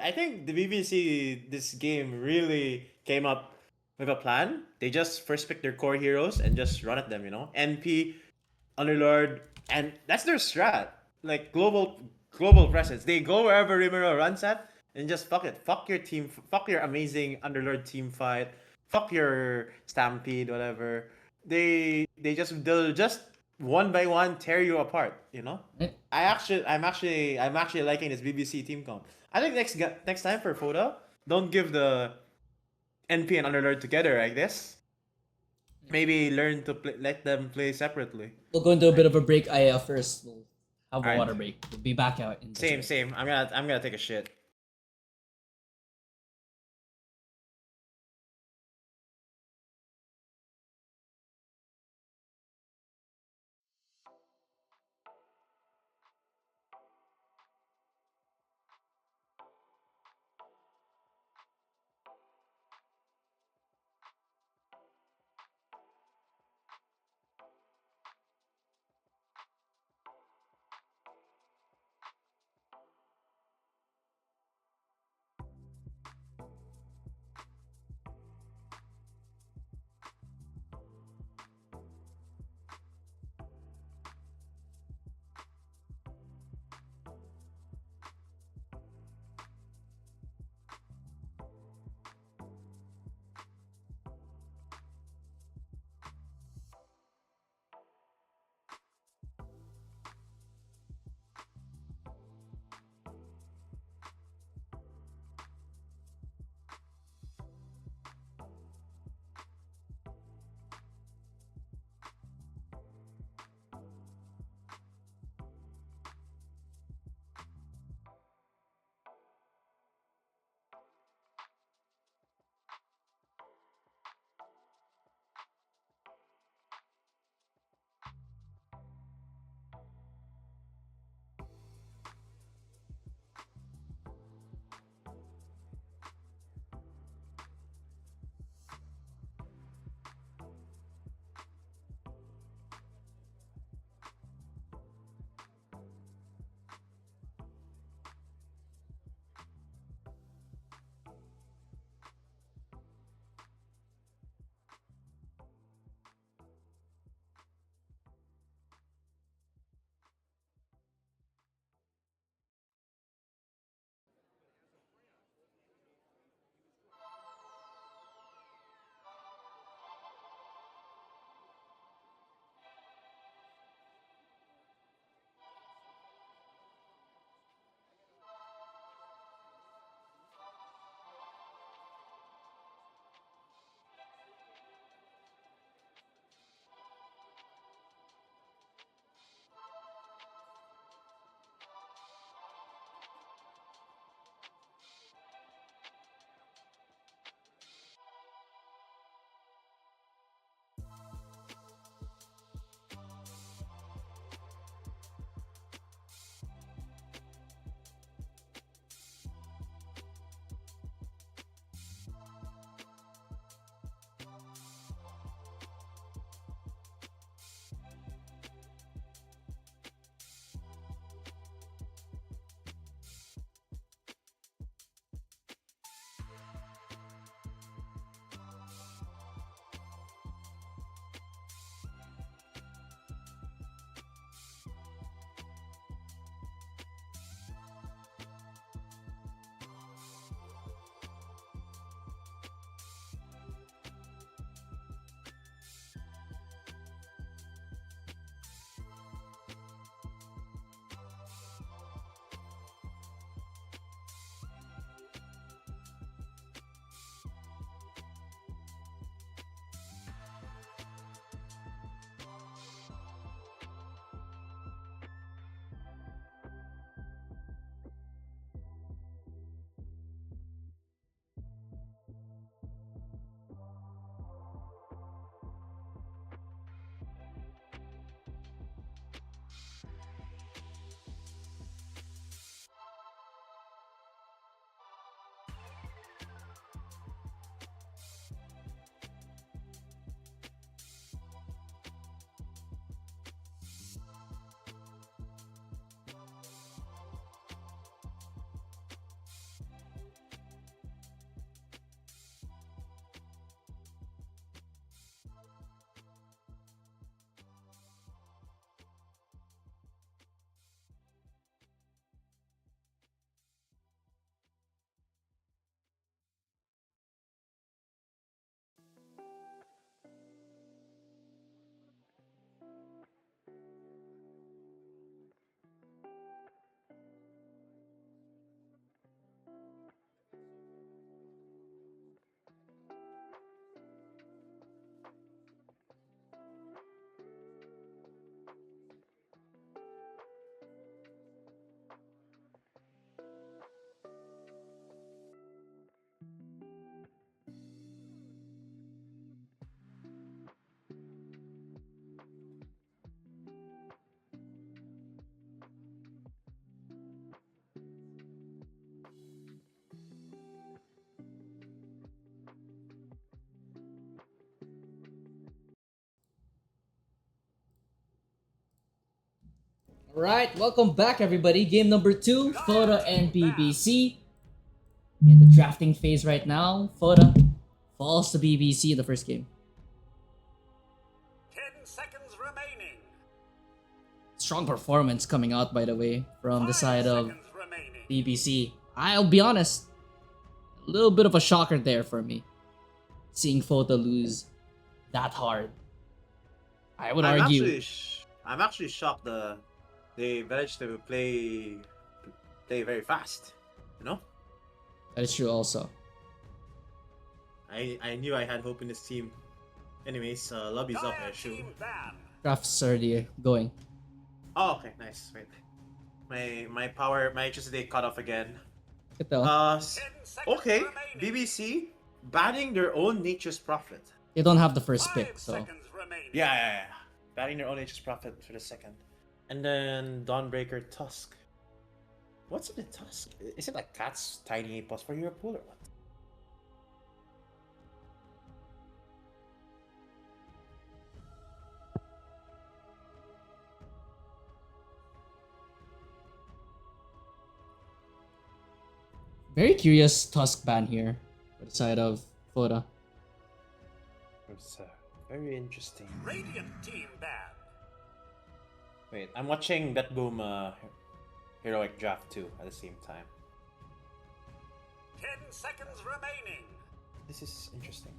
I think the BBC this game really came up with a plan. They just first pick their core heroes and just run at them, you know? NP, Underlord, and that's their strat. Like global presence. They go wherever Rimero runs at and just fuck it. Fuck your team, fuck your amazing Underlord team fight. Fuck your Stampede, whatever. They'll just one by one tear you apart, you know? I'm actually liking this BBC team count. I think next time for FOTA, don't give the NP and Underlord together like this. Maybe learn to let them play separately. We'll go into a bit of a break. First we'll have a Alright. water break. We'll be back out in just a Same. bit. I'm gonna take a shit. Alright, welcome back everybody. Game number 2, FOTA and BBC. In the drafting phase right now, FOTA falls to BBC in the first game. 10 seconds remaining. Strong performance coming out, by the way, from the 5 side of seconds remaining. BBC. I'll be honest, a little bit of a shocker there for me. Seeing FOTA lose that hard. I would argue. I'm actually shocked they managed to play very fast. You know, That is true also. I knew I had hope in this team. Anyways, lobby's up, I Dire assume. team ban. Drafts already going. Oh, okay, nice. Wait, my electricity cut off again. Good though. 10 seconds Okay, remaining. BBC banning their own nature's prophet. They don't have the first 5 pick, so seconds remaining. Yeah. Banning their own nature's prophet for the second. And then Dawnbreaker Tusk. What's in the Tusk? Is it like Cat's tiny plus for hero pool or what? very curious Tusk ban here for the side of FOTA. It's very interesting. Radiant team ban. Wait, I'm watching that Boom Heroic Draft 2 at the same time. 10 seconds remaining. This is interesting.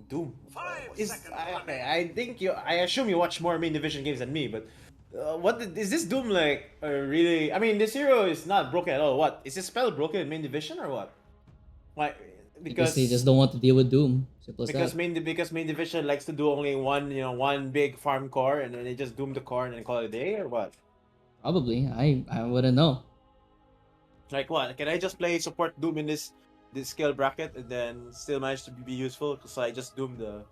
Doom. 5 Is seconds okay, I assume you watch more main division games than me, but is this Doom like really? I mean, this hero is not broken at all. What is his spell broken in main division or what? Why? Because they just don't want to deal with Doom. Simple as because that. because main division likes to do only one big farm core and then they just doom the core and then call it a day or what? Probably. I wouldn't know. Like what? Can I just play support Doom in this skill bracket and then still manage to be useful? Because I just doom the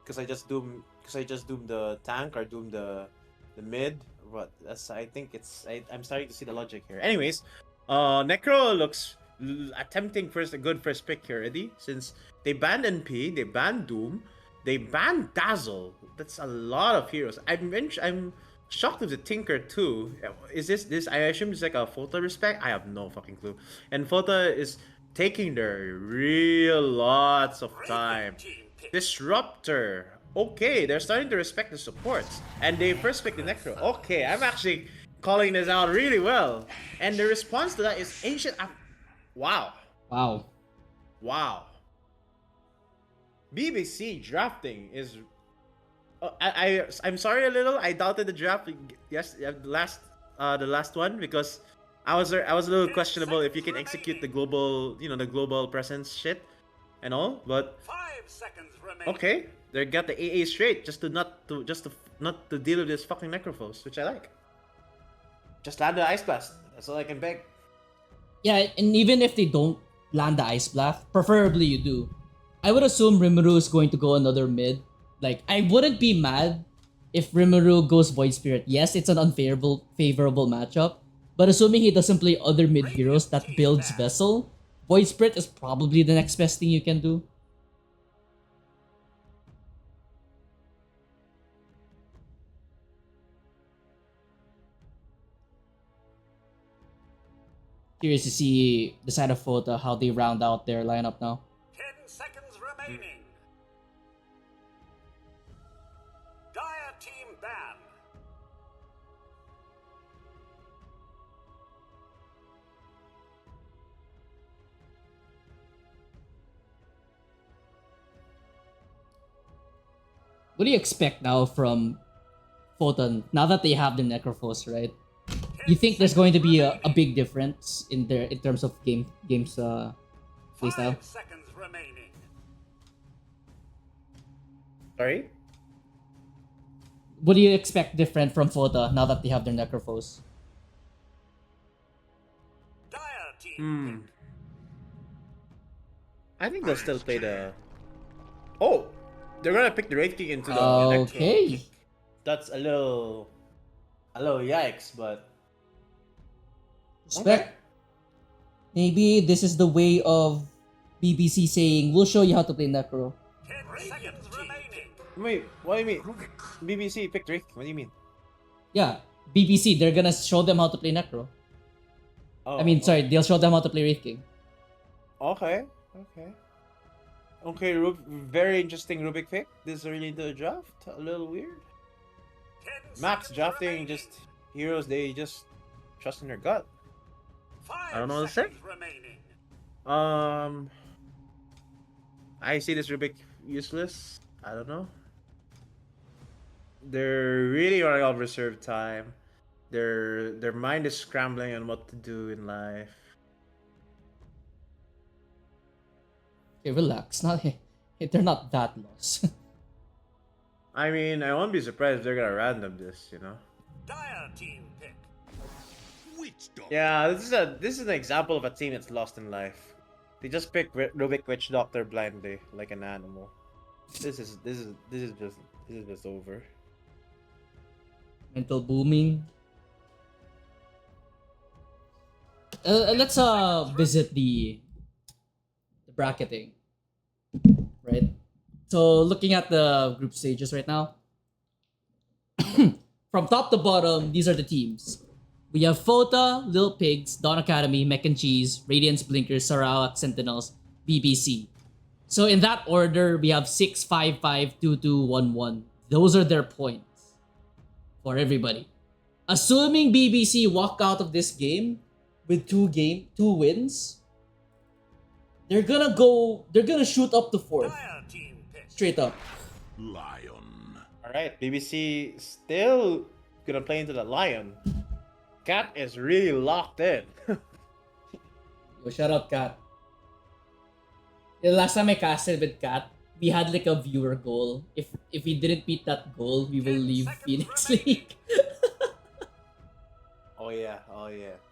because I just doom the tank or doom the mid or what? That's I'm starting to see the logic here. Anyways, Necro looks attempting a good first pick here already since they banned NP, they banned Doom, they banned Dazzle. That's a lot of heroes. I'm shocked with the Tinker too. Is this? I assume it's like a FOTA respect. I have no fucking clue. And FOTA is taking their real lots of time. Disruptor. Okay, they're starting to respect the supports, and they first pick the Necro. Okay, I'm actually calling this out really well. And the response to that is Ancient. Wow. Wow. BBC drafting is. I'm sorry a little. I doubted the draft. Yes, the last one because I was a little questionable if you can execute the global presence shit and all. But 5 seconds remaining. okay, they got the AA straight just to not to deal with this fucking Necrophos, which I like. Just land the Ice Blast. That's all I can beg. Yeah, and even if they don't land the Ice Blast, preferably you do. I would assume Rimuru is going to go another mid. Like, I wouldn't be mad if Rimuru goes Void Spirit. Yes, it's an favorable matchup, but assuming he doesn't play other mid heroes that builds Vessel, Void Spirit is probably the next best thing you can do. Curious to see the side of FOTA, how they round out their lineup now. 10 seconds remaining. Dire team ban. What do you expect now from FOTA now that they have the Necrophos, right? You think there's going to be a big difference in terms of games playstyle? 5 seconds remaining. Sorry. What do you expect different from FOTA now that they have their Necrophos? Dire team pick. I think they'll still play the. Oh, they're gonna pick the Wraith King into the Okay. Electro. That's a little yikes, but Respect. Maybe this is the way of BBC saying, we'll show you how to play Necro. 10 seconds remaining. Wait, what do you mean? BBC picked Drake. What do you mean? Yeah, BBC, they're gonna show them how to play Necro. Oh, I mean, sorry, they'll show them how to play Wraith King. Okay. Okay, very interesting Rubik pick. This is really the draft. A little weird. 10 Max seconds drafting remaining. just heroes they just trust in their gut. 5 I don't know what to say. seconds remaining. I see this Rubik useless. I don't know. They're really running out of reserve time. Their mind is scrambling on what to do in life. Okay, relax. They're not that lost. I mean, I won't be surprised if they're gonna random this, you know. Dire team pick. Witch Doctor. Yeah, this is an example of a team that's lost in life. They just pick Rubik Witch Doctor blindly, like an animal. This is just over. Mental booming. Let's visit the bracketing, right? So looking at the group stages right now, from top to bottom, these are the teams. We have FOTA, Lil Pigs, Dawn Academy, Mech and Cheese, Radiance Blinkers, Sarawak Sentinels, BBC. So in that order, we have 6, 5, 5, 2, 2, 1, 1. Those are their points for everybody. Assuming BBC walk out of this game with two wins, they're gonna shoot up to 4th. Dire team pick. Straight up. Lion. Alright, BBC still gonna play into the Lion. Cat is really locked in. Yo, shout out Kat. The last time I casted with Kat, we had like a viewer goal. If we didn't beat that goal, we will 10 leave seconds Phoenix remaining. League. Oh yeah.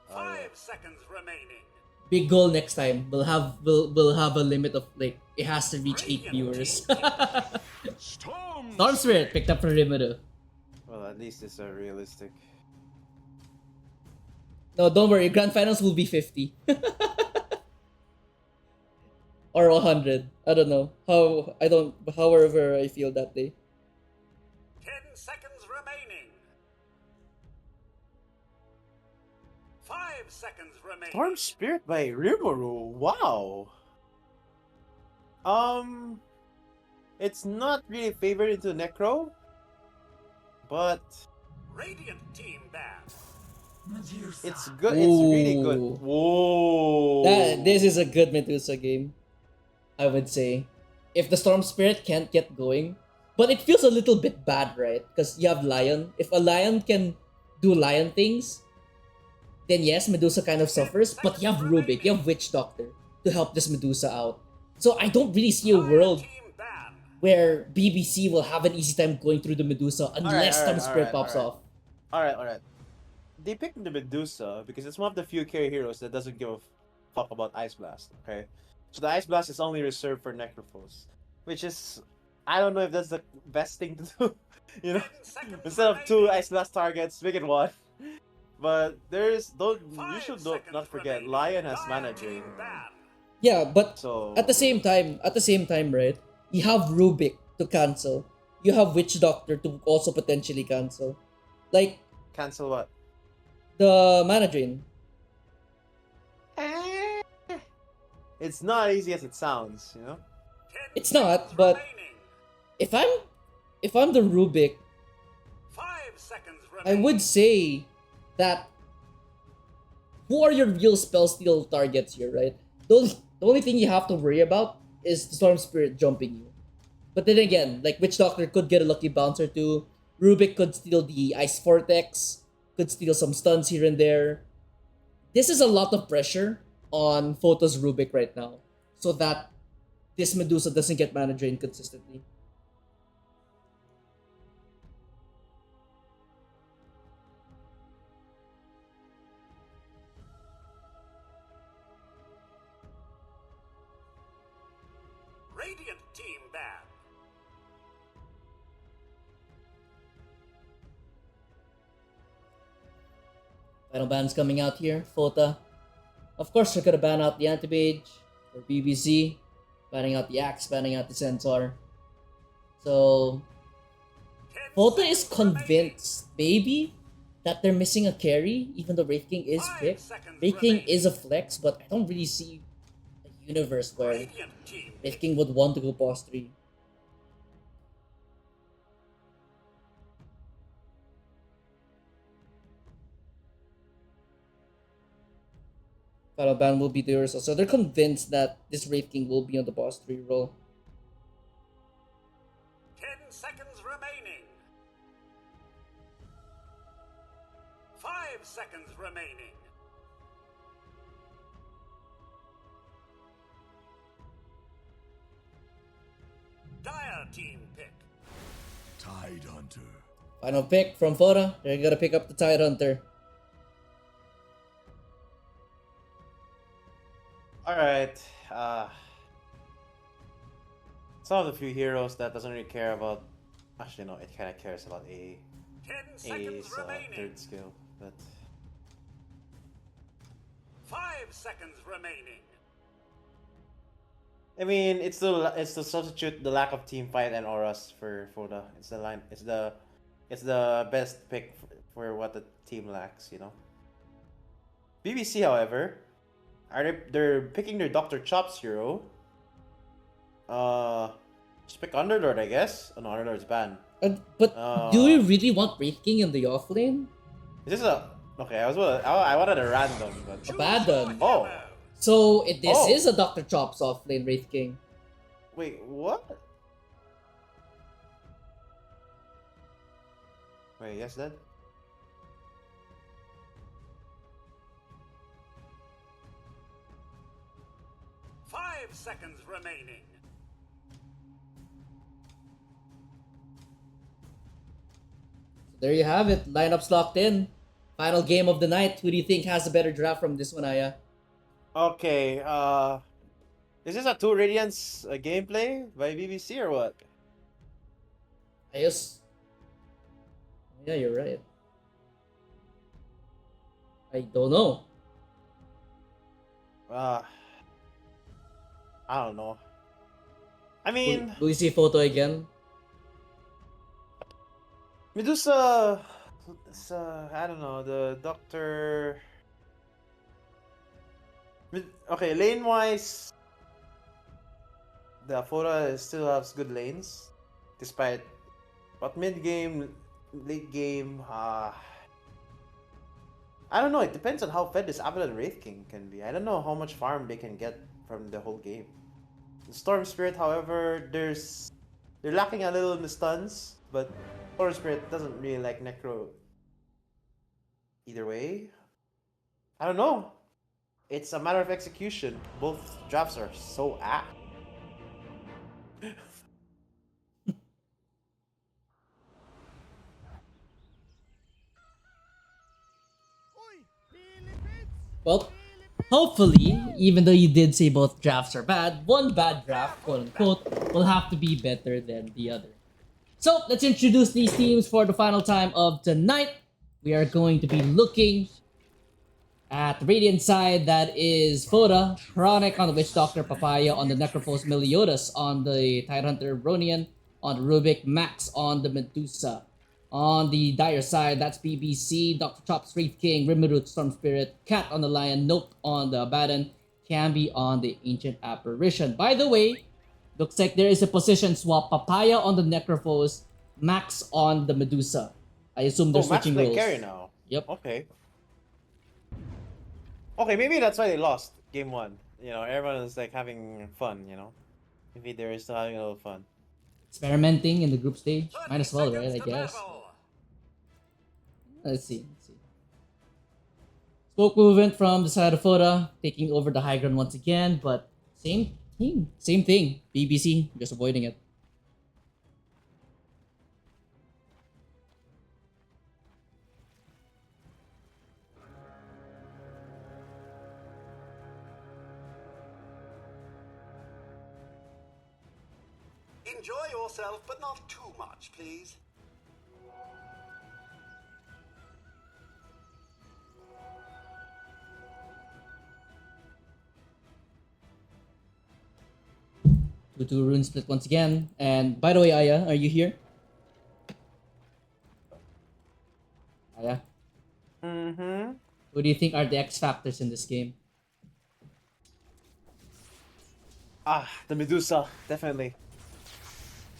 5 seconds remaining. Big goal next time. We'll have a limit of like it has to reach 8 viewers. Storm Spirit picked up for Rimuru. Well, at least it's a realistic. No, don't worry. Grand finals will be 50 or 100. I don't know however I feel that day. 10 seconds remaining. 5 seconds remaining. Storm Spirit by Rimuru. Wow. It's not really favored into Necro, but Radiant team ban. it's good. It's really good. Ooh. Whoa. This is a good Medusa game, I would say. If the Storm Spirit can't get going, but it feels a little bit bad, right? Because you have Lion. If a Lion can do Lion things, then yes, Medusa kind of suffers. But you have Rubik, you have Witch Doctor to help this Medusa out. So I don't really see a world Team ban. where BBC will have an easy time going through the Medusa unless Storm Spirit pops off. Alright. They picked the Medusa because it's one of the few carry heroes that doesn't give a fuck about Ice Blast, okay? So the Ice Blast is only reserved for Necrophos, which is, I don't know if that's the best thing to do, you know? 10 seconds Instead of 2 remaining. Ice Blast targets, make it 1. But you 5 should seconds not forget, remaining. Lion has Dire mana team drain. ban. Yeah, but So at the same time, right? You have Rubik to cancel. You have Witch Doctor to also potentially cancel. Like cancel what? the mana drain. It's not easy as it sounds, you know? 10 It's not, seconds but remaining. if I'm the Rubik, 5 seconds I remaining. would say that who are your real spell steal targets here, right? The only thing you have to worry about is the Storm Spirit jumping you. But then again, like Witch Doctor could get a lucky bounce or two. Rubik could steal the Ice Vortex, could steal some stuns here and there. This is a lot of pressure on FOTA's Rubik right now, so that this Medusa doesn't get mana drain consistently. Radiant team ban. Final bans coming out here. FOTA. Of course, they're gonna ban out the Anti-Mage for BBC, banning out the Axe, banning out the Centaur. So, FOTA is convinced, maybe, that they're missing a carry, even though Wraith King is picked. Wraith King is a flex, but I don't really see a universe where Radiant team Wraith King would want to go pause 3. Final ban will be theirs. So they're convinced that this Wraith King will be on the boss 3 role. 10 seconds remaining. 5 seconds remaining. Dire team pick. Tide Hunter. Final pick from FOTA. They're gonna pick up the Tide Hunter. Alright. Some of the few heroes that doesn't really care about. Actually, no, it kind of cares about 10 seconds A's remaining. third skill, but 5 seconds remaining. I mean, it's to substitute the lack of team fight and auras for FOTA. It's the line. It's the best pick for what the team lacks. You know. BBC, however, they're picking their Dr. Chops hero. Just pick Underlord, I guess. Oh no, Underlord's banned. But do we really want Wraith King in the offlane? Is this a okay? I wanted a random, but Abaddon. oh So this Oh. is a Dr. Chops offlane Wraith King. wait, what? Wait, yes, that. Five seconds remaining. There you have it. Lineups locked in. Final game of the night. Who do you think has a better draft from this one, Aya? Okay, is this a 2 Radiance gameplay by BBC or what? Ayos. Yeah, you're right. I don't know. I don't know. I mean, Do we see photo again? Medusa. I don't know. The Doctor. Okay, lane wise, the FOTA still has good lanes, despite. But mid game, late game, I don't know. It depends on how fed this Abaddon Wraith King can be. I don't know how much farm they can get from the whole game. The Storm Spirit, however, they're lacking a little in the stuns, but Storm Spirit doesn't really like Necro. Either way, I don't know. It's a matter of execution. Both drafts are so ass. Well, hopefully, even though you did say both drafts are bad, one bad draft, quote unquote, will have to be better than the other. So let's introduce these teams for the final time of tonight. We are going to be looking at the Radiant side, that is FOTA, Chronic on the Witch Doctor, Papaya on the Necrophos, Meliodas on the Tidehunter, Ronian on the Rubik, Max on the Medusa. On the Dire side, that's BBC, Dr. Chops, Wraith King, Rimmerut, Storm Spirit, Cat on the Lion, Note on the Abaddon, Camby on the Ancient Apparition. By the way, looks like there is a position swap, Papaya on the Necrophos, Max on the Medusa. I assume they're Oh, Max switching play roles. carry now. Yep. Okay. Okay, maybe that's why they lost game 1. You know, everyone is like having fun, you know? Maybe they're still having a little fun. Experimenting in the group stage. Might as well, 30 right? I seconds to guess. battle. Let's see. Smoke movement from the side of FOTA, taking over the high ground once again, but same team. Same thing. BBC, just avoiding it. Enjoy yourself, but not too much, please. Two rune split once again. And by the way, Aya, are you here? Yeah. Mm-hmm. Who do you think are the X factors in this game? Ah, the Medusa, definitely.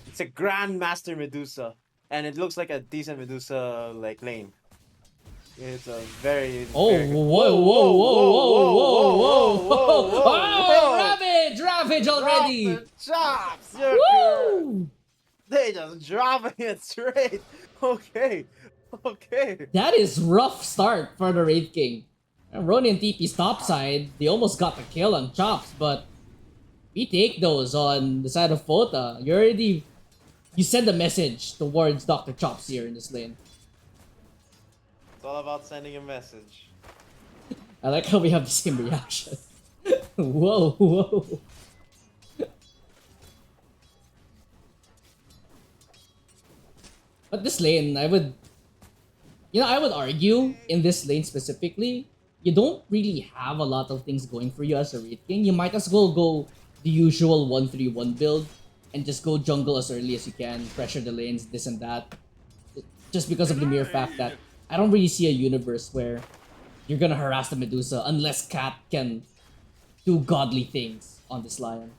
It's a Grandmaster Medusa. And it looks like a decent Medusa like lane. It's a very, Oh, very good. whoa, whoa, whoa, whoa, whoa, whoa, whoa! Oh, whoa! Ravage Drop already! the chops! You're correct. Woo! They just dropping it straight. Okay. Okay. That is rough start for the Wraith King. Ronnie and TP's top side, they almost got the kill on chops, but we take those on the side of FOTA. You send a message towards Dr. Chops here in this lane. It's all about sending a message. I like how we have the same reaction. Whoa, whoa. But this lane, I would argue in this lane specifically, you don't really have a lot of things going for you as a Wraith King. You might as well go the usual 1-3-1 build and just go jungle as early as you can, pressure the lanes, this and that. Just because of the mere fact that I don't really see a universe where you're gonna harass the Medusa unless Cat can do godly things on this Lion.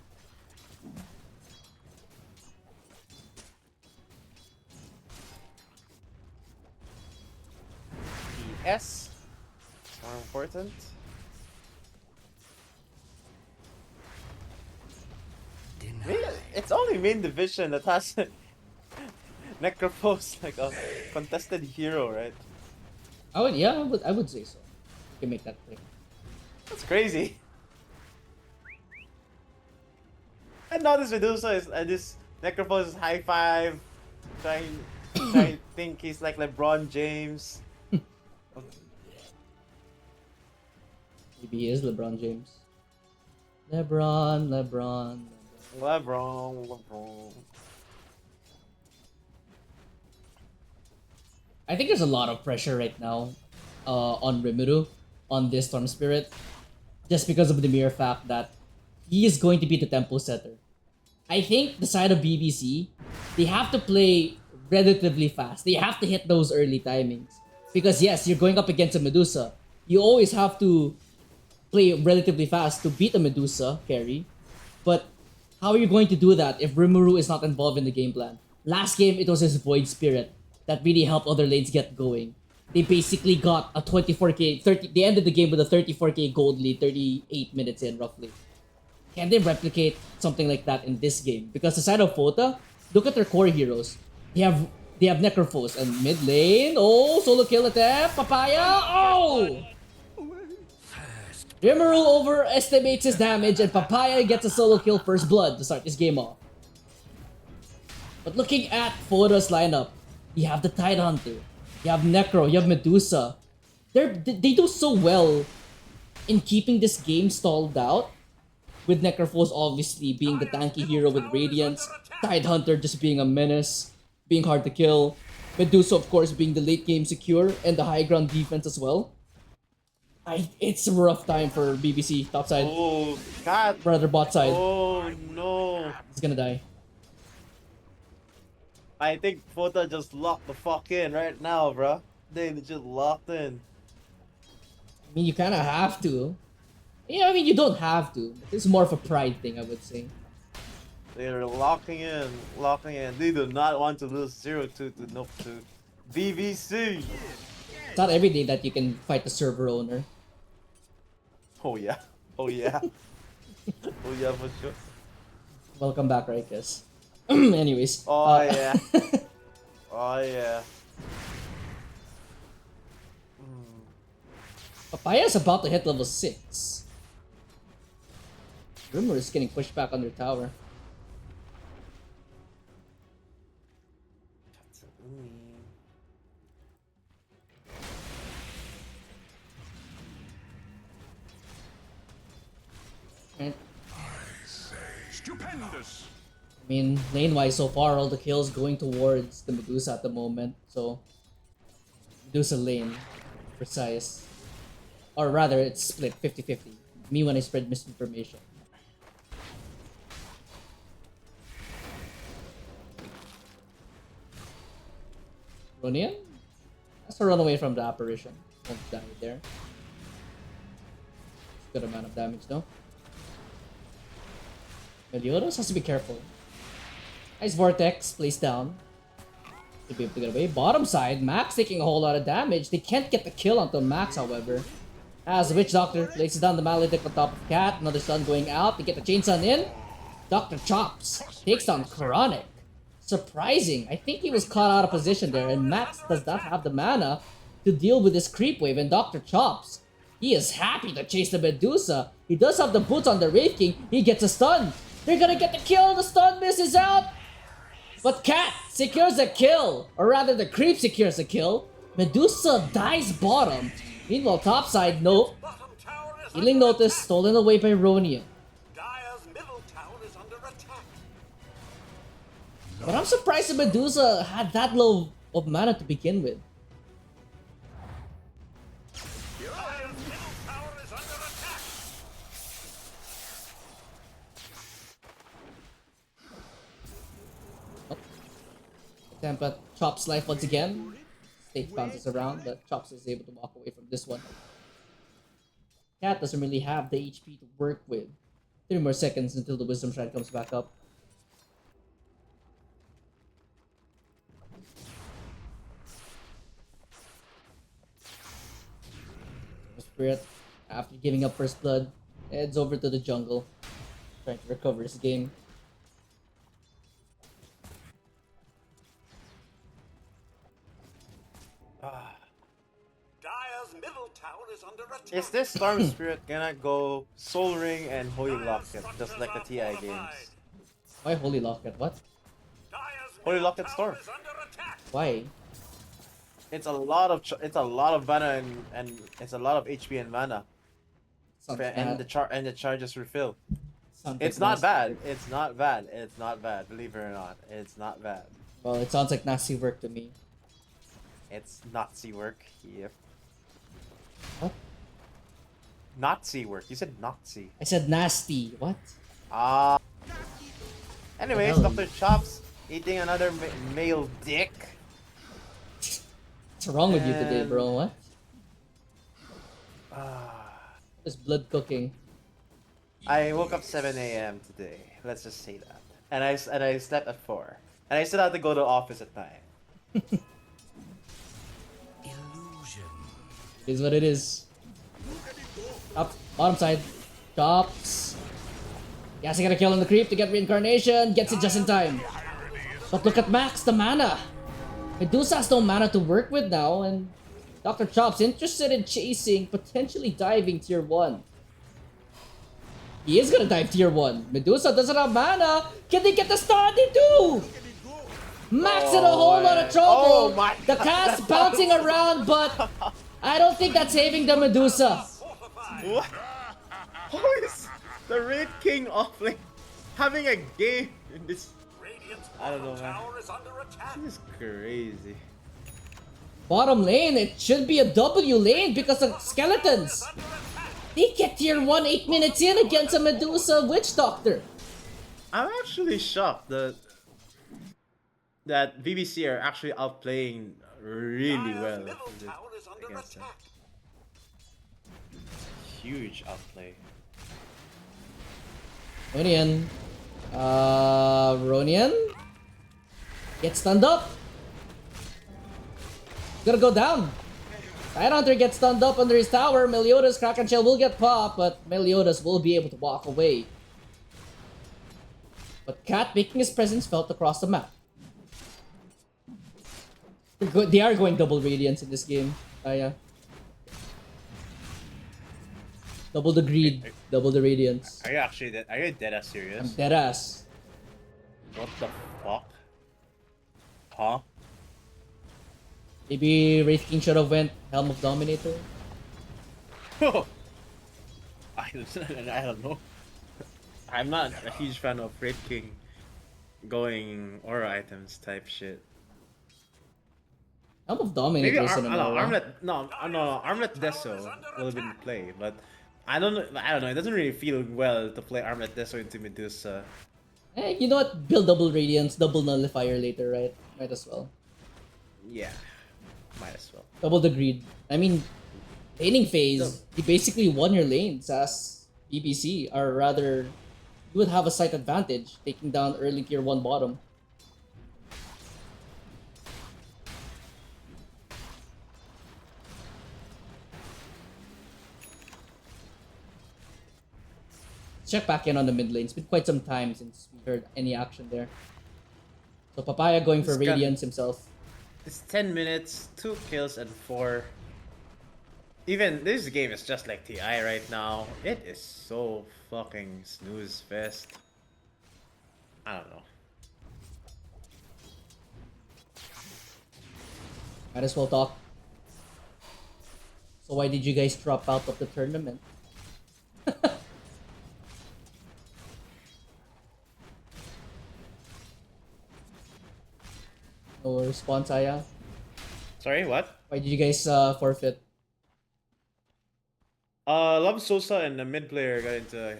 PS. More important. It's only main division that has Necrophos like a contested hero, right? I would say so. You can make that claim. That's crazy. And now this Medusa is this Necrophos is high five, trying to think he's like LeBron James. Maybe he is LeBron James. LeBron. I think there's a lot of pressure right now on Rimuru, on this Storm Spirit, just because of the mere fact that he is going to be the tempo setter. I think the side of BBC, they have to play relatively fast. They have to hit those early timings. Because yes, you're going up against a Medusa. You always have to play relatively fast to beat a Medusa carry. But how are you going to do that if Rimuru is not involved in the game plan? Last game, it was his Void Spirit that really helped other lanes get going. They basically got a 24k, they ended the game with a 34k gold lead 38 minutes in roughly. Can they replicate something like that in this game? Because aside of FOTA, look at their core heroes. They have Necrophos and mid lane. Oh, solo kill attempt. Papaya. Oh! Rimuru overestimates his damage and Papaya gets a solo kill first blood to start this game off. But looking at FOTA's lineup, you have the Tidehunter, you have Necro, you have Medusa. They do so well in keeping this game stalled out. With Necrophos obviously being the tanky hero with Radiance, Tidehunter just being a menace, being hard to kill, Medusa of course being the late game secure and the high ground defense as well. It's a rough time for BBC topside. Oh, God. Brother bot side. Oh, no. He's gonna die. I think FOTA just locked the fuck in right now, bruh. They just locked in. I mean, you kind of have to. Yeah, I mean, you don't have to. It's more of a pride thing, I would say. They're locking in. They do not want to lose 0-2 to BBC. It's not every day that you can fight the server owner. Oh yeah. Oh yeah. Oh yeah, for sure. Welcome back, Rikus. Anyways. Oh yeah. Oh yeah. Papaya's about to hit level 6. Rumor is getting pushed back under tower. And, Stupendous. I mean, lane-wise so far, all the kills going towards the Medusa at the moment. So, Medusa lane, precise. Or rather, it's split 50-50. Me when I spread misinformation. Ronian? Has to run away from the apparition. Won't die there. Good amount of damage though. Meliodas has to be careful. Nice vortex placed down. To be able to get away. Bottom side, Max taking a whole lot of damage. They can't get the kill onto Max, however. As the Witch Doctor places down the Maledict on top of Cat. Another stun going out. They get the Chain Stun in. Dr. Chops takes down Chronic. Surprising. I think he was caught out of position there, and Max does not have the mana to deal with this creep wave. And Dr. Chops, he is happy to chase the Medusa. He does have the boots on the Wraith King. He gets a stun. They're gonna get the kill. The stun misses out. But Cat secures a kill. Or rather, the creep secures a kill. Medusa dies bottom. Meanwhile, topside, nope. Bottom tower is Healing under Notice attack. stolen away by Ronian. Dire's middle tower is under attack. But I'm surprised that Medusa had that low of mana to begin with. Dire's middle tower is under attack. Attempt at Chops' life once again. Stake bounces around, but Chops is able to walk away from this one. Cat doesn't really have the HP to work with. 3 more seconds until the Wisdom Shrine comes back up. Spirit, after giving up first blood, heads over to the jungle, trying to recover his game. Dire's middle tower is under attack. Is this Storm Spirit gonna go Soul Ring and Holy Locket, just like the TI games? Why Holy Locket? What? Dire's Holy middle Locket tower Storm. is under attack. Why? It's a lot of mana and it's a lot of HP and mana, Sounds and bad. the charges refill. Sounds It's like not nasty bad. work. It's not bad. It's not bad. Believe it or not, it's not bad. Well, it sounds like nasty work to me. It's Nazi work. Yep. What? Nazi work. You said Nazi. I said nasty. What? Ah. Anyways, hell? Dr. Chops eating another male dick. What's wrong with you today, bro? What? Ah. There's blood cooking. I woke up 7 a.m. today. Let's just say that. And I slept at 4. And I still had to go to the office at 9. Illusion. It is what it is. Up, bottom side. Chops. Yes, I got a kill on the creep to get reincarnation. Gets it just in time. But look at Max, the mana. Medusa has no mana to work with now, and Dr. Chops interested in chasing, potentially diving tier 1. He is gonna dive tier 1. Medusa doesn't have mana. Can they get the stun? They do! Max in a whole lot of trouble. Oh my The cast bouncing around, but I don't think that's saving the Medusa. What? How is the Raid King offlane having a game in this? Radiant's I don't know, bottom man. tower is under attack. This is crazy. Bottom lane, it should be a W lane because of skeletons. Under attack. They get tier 1 8 minutes in against a Medusa Witch Doctor. I'm actually shocked that BBC are actually outplaying really well Dire's middle tower is under against them. attack. Huge outplay. Ronian. Ronian. Gets stunned up. Gonna go down. Tidehunter gets stunned up under his tower. Meliodas, Kraken Shell will get popped, but Meliodas will be able to walk away. But Cat making his presence felt across the map. They are going double radiance in this game. Yeah. Double the greed, double the radiance. Are you actually dead? Are you dead ass I'm serious? dead ass. What the fuck? Huh? Maybe Wraith King should have went Helm of Dominator. I don't know. I'm not a huge fan of Raid King going aura items type shit. Helm of Maybe Dominator is an aura. Armlet. No, Armlet Deso will have been in play, but I don't know. It doesn't really feel well to play Armlet Deso into Medusa. Eh, you know what? Build double radiance, double nullifier later, right? Might as well. Yeah, might as well. Double the greed. I mean, laning phase, you basically won your lanes as BBC, or rather, you would have a slight advantage taking down early tier 1 bottom. Let's check back in on the mid lane. It's been quite some time since we heard any action there. So Papaya going for It's got- Radiance himself. It's 10 minutes, 2 kills, and 4. Even this game is just like TI right now. It is so fucking snooze fest. I don't know. Might as well talk. So why did you guys drop out of the tournament? No response, Aya. Sorry, what? Why did you guys forfeit? Love Sosa and the mid player got into a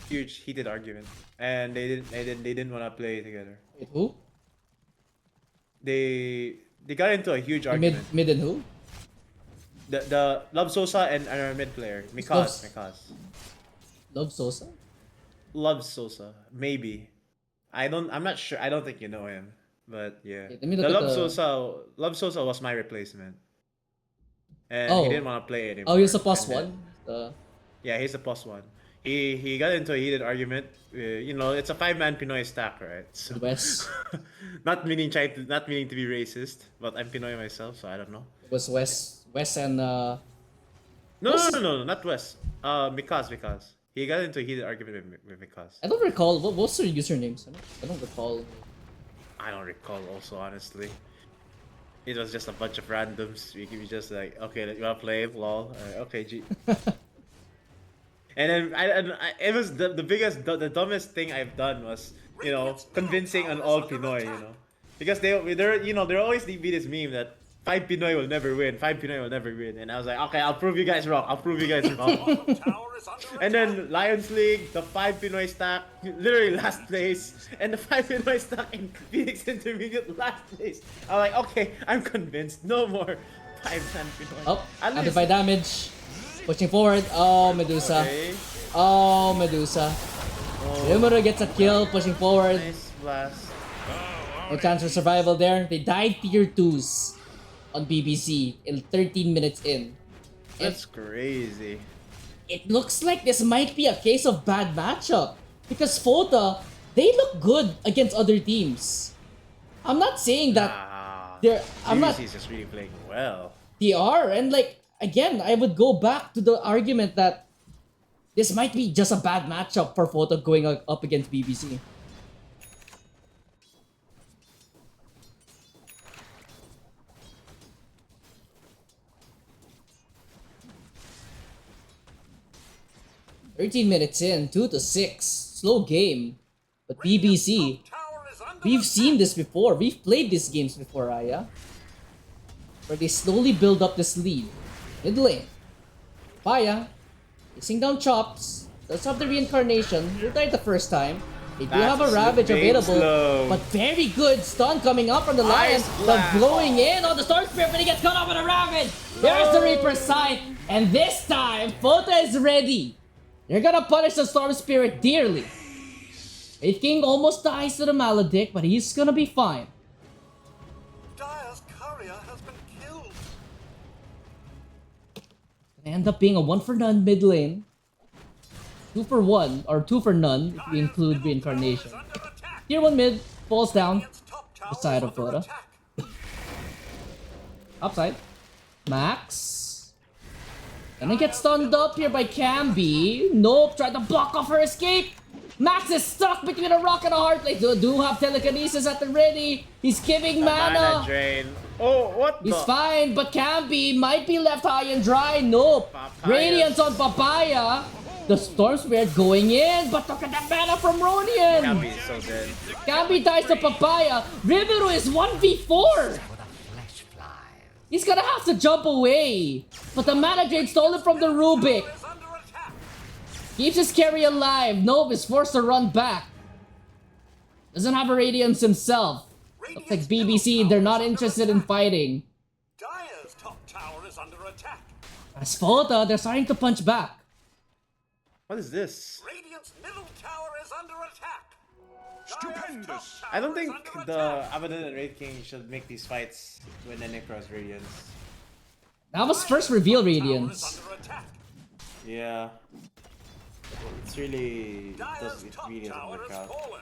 huge heated argument, and they didn't want to play together. Wait, who? They got into a huge The argument. mid and who? The Love Sosa and our mid player, Loves- Mikaz. Love Sosa? Love Sosa, maybe. I'm not sure. I don't think you know him, but yeah. Okay, let me look The at Love Sosa was my replacement, and Oh. he didn't want to play anymore. Oh, he's a plus And then- one. The Yeah, he's a plus one. He got into a heated argument. You know, it's a 5-man Pinoy stack, right? So, West. not meaning to be racist, but I'm Pinoy myself, so I don't know. It was West and No, not Wes. Mikaz. He got into a heated argument with Mikaz. I don't recall what's their usernames. I don't recall. I don't recall also, honestly. It was just a bunch of randoms. We just like, okay, you wanna play? Lol. Okay, G. And then it was the dumbest thing I've done was, you know, convincing an all Pinoy, you know, because there always be this meme that 5 Pinoy will never win, 5 Pinoy will never win, and I was like, okay, I'll prove you guys wrong. Tower is under And then Lions League, the 5 Pinoy stack, literally last place, and the 5 Pinoy stack in Phoenix Intermediate last place. I'm like, okay, I'm convinced. No more 5-man Pinoy. Oh, At least- amplify damage. Pushing forward. Oh, Medusa. Okay. Oh, Medusa. Rimuru gets a kill, pushing forward. Nice blast. No chance for survival there. They died tier 2s on BBC in 13 minutes in. That's crazy. It looks like this might be a case of bad matchup. Because FOTA, they look good against other teams. I'm not saying that they're... I'm not... GBC is just really playing well. They are, and like, again, I would go back to the argument that this might be just a bad matchup for FOTA going up against BBC. "13 minutes in, 2-6. Slow game. But BBC, tower is under we've seen this before. We've played these games before, Aya. Where they slowly build up this lead. Mid lane. Paya. Chasing down chops. Does have the reincarnation. They died the first time. They do That's have a Ravage being available. slow. But very good stun coming up from the Lion. Ice The blast. blowing in on the Storm Spirit, but he gets caught up in a Ravage. There's the Reaper's sight. And this time, FOTA is ready. They're gonna punish the Storm Spirit dearly. Wraith King almost dies to the Maledict, but he's gonna be fine. Dire's courier has been killed. Gonna end up being a 1-for-none mid lane. 2 for 1, or 2 for none if we include reincarnation. Under attack. Tier 1 mid falls down. Its top tower The side is of under FOTA. attack. Upside. Max. Gonna get stunned up here by Camby. Nope, tried to block off her escape. Max is stuck between a rock and a hard place. Do have telekinesis at the ready. He's giving Mana mana. drain. Oh, what He's the? fine, but Camby might be left high and dry. Nope. Papaya. Radiance on Papaya. The Storm Spirit going in, but look at that mana from Ronian. Camby is so dead. Camby dies to Papaya. Rimuru is 1v4. He's gonna have to jump away. But the mana drain stolen from the Rubik. Is under attack. Keeps his carry alive. Nove is forced to run back. Doesn't have a Radiance himself. Looks like BBC, they're not interested in fighting. Dire's top tower under attack. As FOTA, they're starting to punch back. What is this? Radiant's middle tower is under attack. Stupendous. I don't think the Abaddon and Wraith King should make these fights when the Necros Radiance. That was first reveal Tower is Radiance. under attack. Yeah. It's really it Dire's top really doesn't tower work has out. fallen.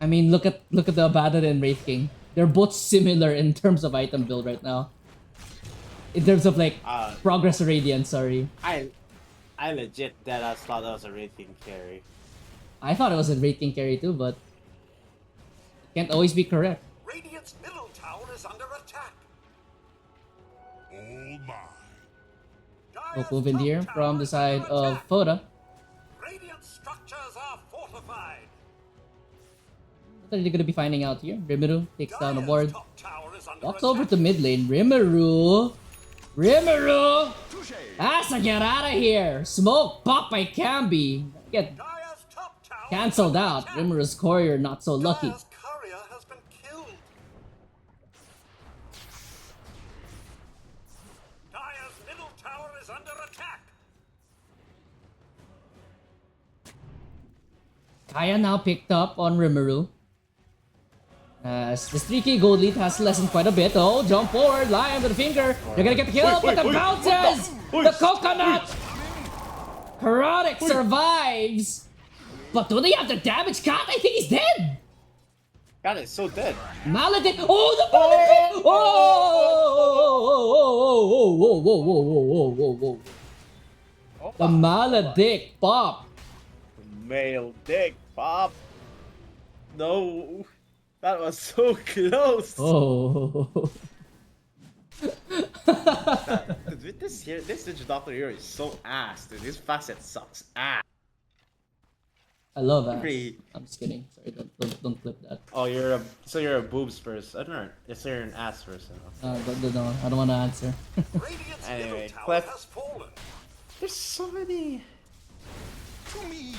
I mean, look at the Abaddon and Wraith King. They're both similar in terms of item build right now. In terms of like progress Radiance, sorry. I legit deadass thought that was a Wraith King carry. I thought it was a Wraith King carry too, but can't always be correct. Radiant's middle tower is under attack. All mine. We'll move in here from the side of FOTA. Radiant structures are fortified. What are they gonna be finding out here? Rimuru takes down the Dire's board. top tower is under Walks attack. over to mid lane. Rimuru has to get out of here. Smoke pop by Camby. Get Dire's top tower cancelled is under out. attack. Rimuru's courier not so lucky. Dire's courier has been killed. Dire's middle tower is under attack. Kaya now picked up on Rimuru. As the 3k gold lead has lessened quite a bit. Oh, jump forward, Lion to the finger. They're gonna get the kill, but the bounces! The coconut! Karonic survives! But do they have the damage? Cat, I think he's dead! God, it's so dead. Maledict! Oh, the Maledict! Whoa! The Maledict pop! Male dick pop. No. That was so close. Oh. Dude, this Ninja Doctor here is so ass, dude. This facet sucks ass. I love that. Pretty- I'm just kidding. Sorry, don't clip that. Oh, you're a boobs person. I don't know. Yes, you're an ass person. No, I don't want to answer. Radiant's Anyway, middle tower Clef- has fallen. There's so many. To me.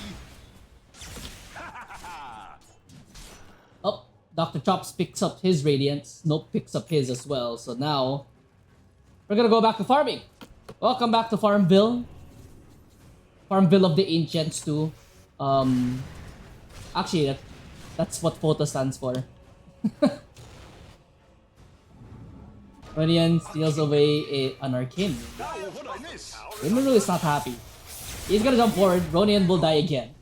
Oh, Dr. Chops picks up his Radiance. Nope picks up his as well. So now, we're gonna go back to farming. Welcome back to Farmville. Farmville of the Ancients too. Actually, that's what FOTA stands for. Radiant steals away an arcane. Now what I miss? Rimuru is not happy. He's gonna jump forward. Ronian will die again.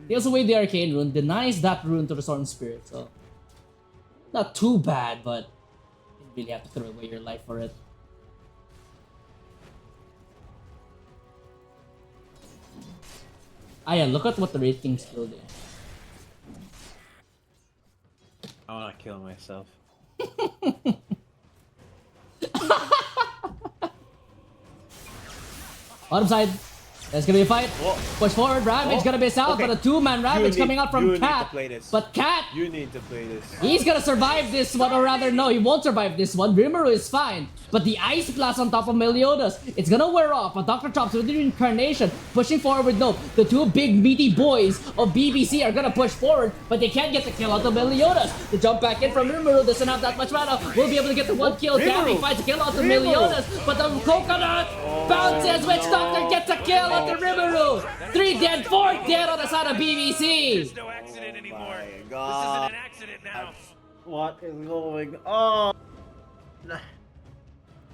Steals away the arcane rune, denies that rune to the Storm Spirit. So, not too bad, but you really have to throw away your life for it. Ah yeah, look at what the Wraith King still did. I wanna kill myself. Bottom side. There's gonna be a fight. Push forward. Ravage gonna miss out, Okay. but a two-man Ravage coming out you from need Cat. to play this. But Cat, You need to play this. he's gonna survive this one, or rather, no, he won't survive this one. Rimuru is fine, but the Ice Blast on top of Meliodas, it's gonna wear off. But Dr. Chops with the Reincarnation pushing forward. No, the two big meaty boys of BBC are gonna push forward, but they can't get the kill out of Meliodas. The jump back in from Rimuru doesn't have that much mana. We'll be able to get the one kill. Cammy finds a kill out of Meliodas, but the coconut bounces. Witch Doctor gets a kill out of Rimuru. 3 dead, 4 dead on the side of BBC. There's no accident anymore. my This God. isn't an accident now. What is going on?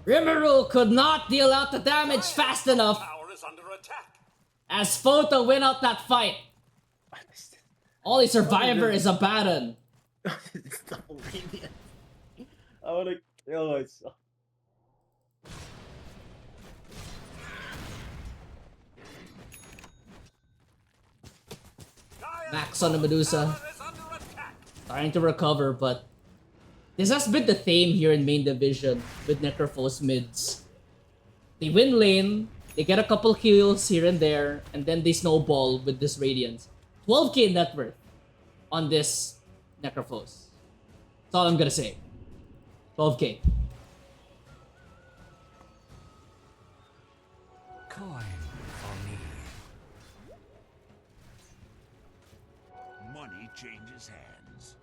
Rimuru could not deal out the damage fast enough Tower is under attack. as FOTA win out that fight. Only survivor is Abaddon. It's double radiant. I wanna kill myself. Max on the Medusa, Tower is under attack. starting to recover, but this has been the theme here in main division with Necrophos mids. They win lane, they get a couple kills here and there, and then they snowball with this Radiance. 12k net worth on this Necrophos. That's all I'm gonna say. 12k. Coin for me. Money changes hands.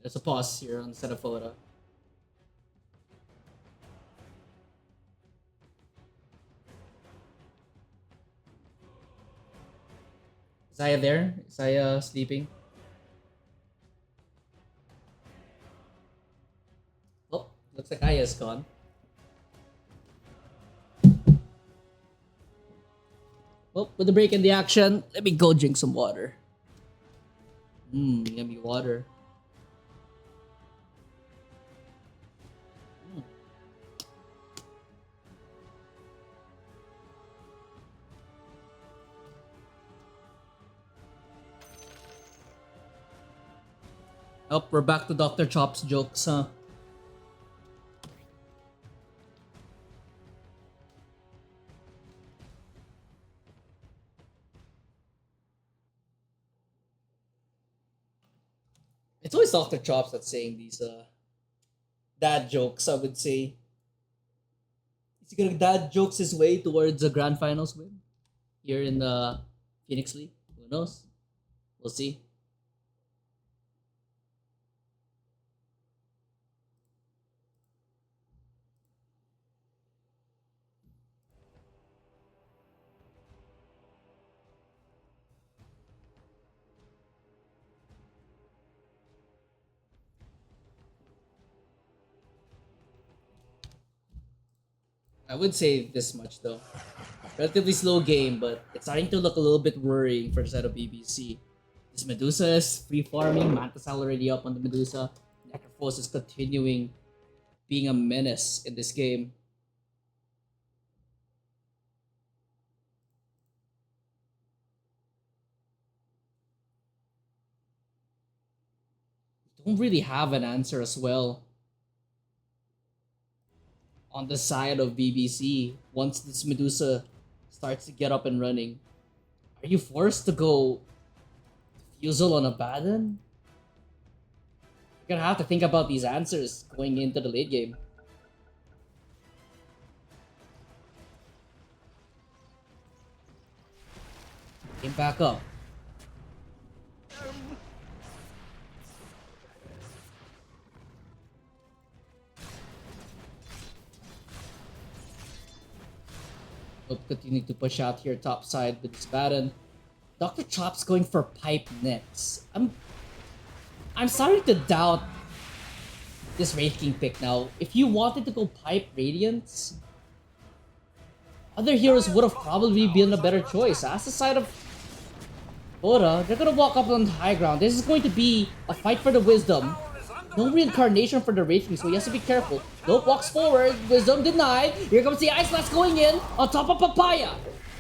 There's a pause here on set of FOTA. Isaiah there? Isaiah sleeping? Oh, looks like Aya's gone. Well, with the break in the action, let me go drink some water. Yummy water. Oh, we're back to Dr. Chop's jokes, huh? It's always Dr. Chops that's saying these dad jokes, I would say. Is he gonna dad jokes his way towards a grand finals win here in the Phoenix League? Who knows? We'll see. I would say this much though. Relatively slow game, but it's starting to look a little bit worrying for the side of BBC. This Medusa is free farming, Mantis already up on the Medusa. Necrophos is continuing being a menace in this game. Don't really have an answer as well on the side of BBC once this Medusa starts to get up and running. Are you forced to go Fusel on Abaddon? You're gonna have to think about these answers going into the late game. Came back up. Hope continue to push out here top side with this Baron. Dr. Chop's going for pipe next. I'm starting to doubt this Wraith King pick now. If you wanted to go pipe Radiance, other heroes would have probably been a better choice. As the side of FOTA, they're gonna walk up on the high ground. This is going to be a fight for the Wisdom. No reincarnation for the Wraith King, so he has to be careful. Nope, walks forward. Wisdom denied. Here comes the Ice Blast going in on top of Papaya.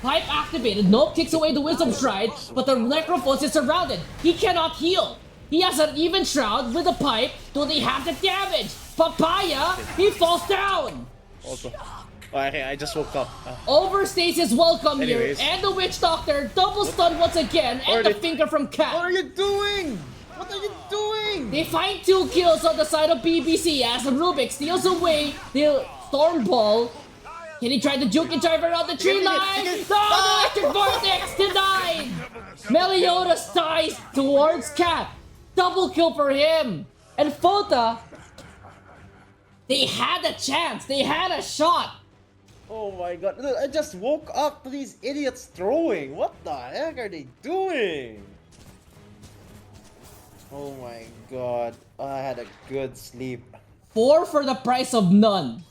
Pipe activated. Nope, kicks away the Wisdom Shroud, but the Necrophos is surrounded. He cannot heal. He has an even Shroud with the pipe, so they have the damage. Papaya, he falls down. Also, okay, I just woke up. Overstasis welcome Anyways. here, and the Witch Doctor double stun once again, and the finger from Cat. What are you doing? What are you doing? They find 2 kills on the side of BBC as Rubik steals away the Storm Ball. Can he try the juke and drive around the tree line? No, the Electric Vortex denied! Meliodas dies towards Cat. Double kill for him. And FOTA, they had a chance. They had a shot. Oh my god. Look, I just woke up to these idiots throwing. What the heck are they doing? Oh my god. I had a good sleep. 4 for the price of none.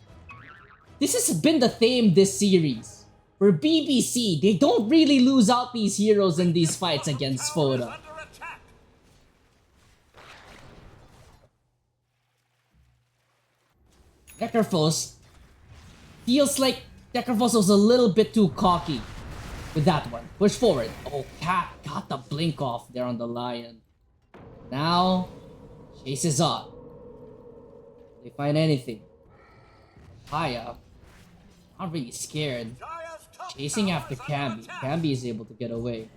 This has been the theme this series. For BBC, they don't really lose out these heroes in these fights against FOTA. Under attack. Necrophos feels like Necrophos was a little bit too cocky with that one. Push forward. Oh, Cat got the blink off there on the Lion. Now, chase is on. They find anything. Haya, not really scared. Chasing after Camby. Camby is able to get away.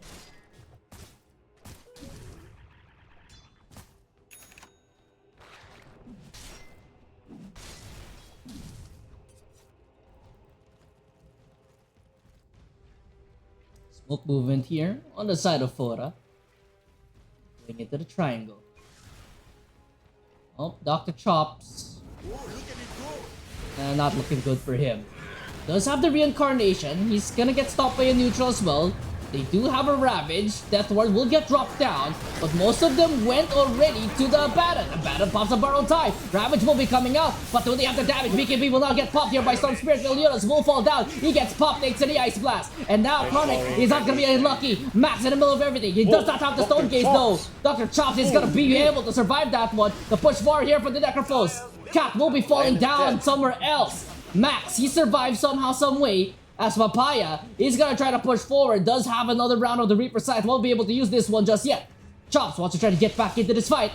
Smoke movement here on the side of FOTA. Going into the triangle. Oh, Dr. Chops. Not looking good for him. Does have the reincarnation. He's gonna get stopped by a neutral as well. They do have a Ravage. Death Ward will get dropped down, but most of them went already to the Abaddon. Abaddon pops a borrowed time. Ravage will be coming out, but do they have the damage? BKB will now get popped here by Storm Spirit. Leonas will fall down. He gets popped thanks to the Ice Blast. And now Chronic is not gonna be unlucky. Max in the middle of everything. He does not have the Stone Gaze though. Dr. Chops is gonna be able to survive that one. The push forward here for the Necrophos. Cat will be falling down somewhere else. Max, he survived somehow, some way. As Papaya is gonna try to push forward, does have another round of the Reaper Scythe, won't be able to use this one just yet. Chops wants to try to get back into this fight,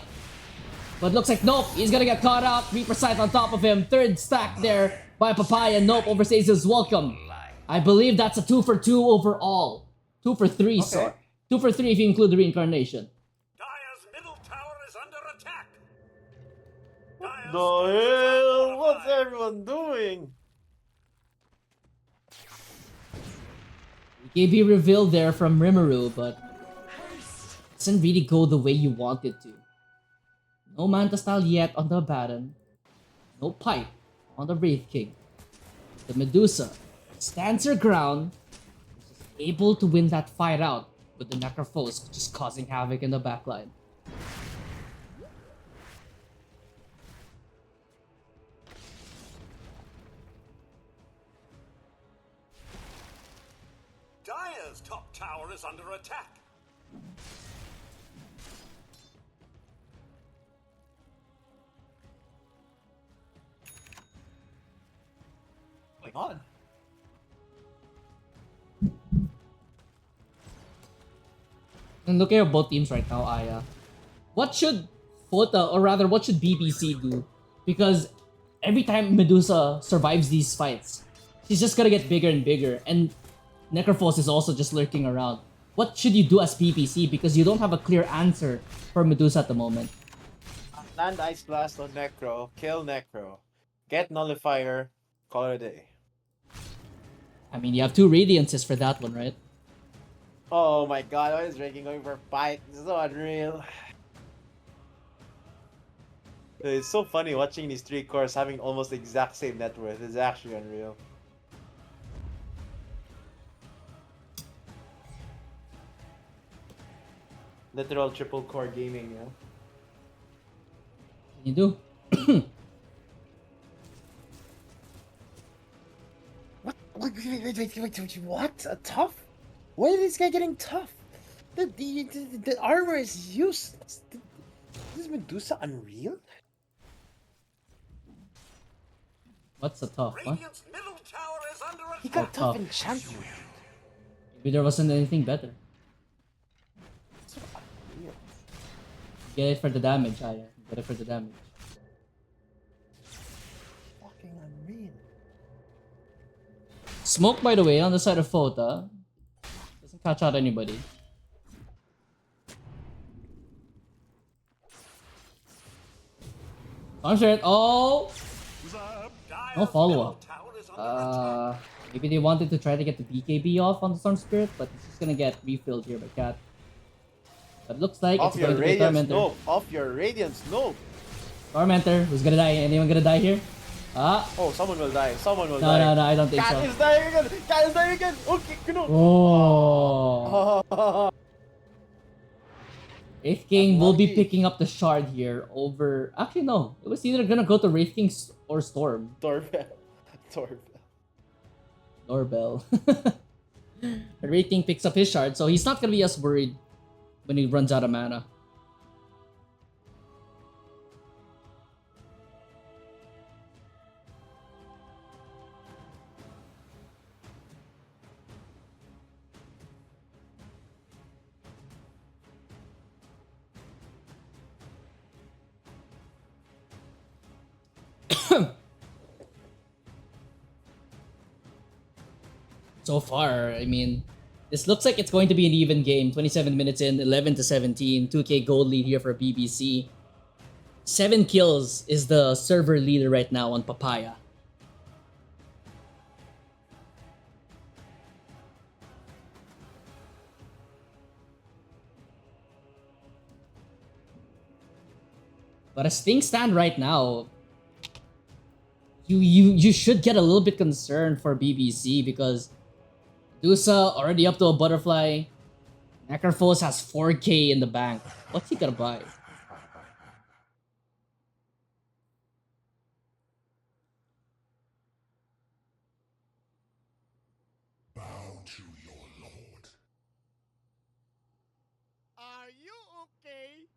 but looks like nope, he's gonna get caught out. Reaper Scythe on top of him, third stack there by Papaya. Nope, overstays his welcome. I believe that's a 2 for 2 overall. 2 for 3, Okay. sorry. 2 for 3 if you include the reincarnation. Dire's middle tower is under attack. Dire's The hell? What's everyone doing? KB reveal there from Rimuru, but doesn't really go the way you want it to. No Manta style yet on the Abaddon. No pipe on the Wraith King. The Medusa stands her ground, is able to win that fight out with the Necrophos just causing havoc in the backline. Dire's top tower is under attack. Going on. And look at both teams right now, Aya. What should FOTA, or rather, what should BBC do? Because every time Medusa survives these fights, she's just gonna get bigger and bigger, and Necrophos is also just lurking around. What should you do as BBC? Because you don't have a clear answer for Medusa at the moment. Land Ice Blast on Necro. Kill Necro. Get Nullifier. Call it a day. I mean, you have 2 Radiances for that one, right? Oh my god, why is Ranking going for a fight? This is so unreal. It's so funny watching these 3 cores having almost the exact same net worth. It's actually unreal. Literal triple core gaming, you know? You do. Wait, what? A tough? Why is this guy getting tough? The armor is useless. Is Medusa unreal? What's the tough, huh? Radiant's middle tower is under He attack. got tough tough. in champion. Maybe there wasn't anything better. So unreal. Get it for the damage, Aya. Get it for the damage. Fucking unreal. Smoke, by the way, on the side of FOTA. Doesn't catch out anybody. I'm sure. Oh! Dire's No follow-up. middle tower is under attack. Maybe they wanted to try to get the BKB off on the Storm Spirit, but it's just gonna get refilled here by Cat. But looks like Off it's your going to be radiance, Tormentor. no. Off your radiance, no. Tormentor, who's gonna die? Anyone gonna die here? Ah! Oh, someone will die. Someone will No, die. no, no, I don't think Cat so. is dying again. Cat is dying again. Okay, no. Oh! Wraith King will be Unlucky. picking up the shard here over... Actually, no. It was either gonna go to Wraith King or Storm. Doorbell. Doorbell. Doorbell. The Wraith King picks up his shard, so he's not gonna be as worried when he runs out of mana. So far, I mean, this looks like it's going to be an even game. 27 minutes in, 11 to 17, 2k gold lead here for BBC. 7 kills is the server leader right now on Papaya. But as things stand right now, you should get a little bit concerned for BBC because Medusa already up to a butterfly. Necrophos has 4K in the bank. What's he gonna buy? Bow to your lord. Are you okay?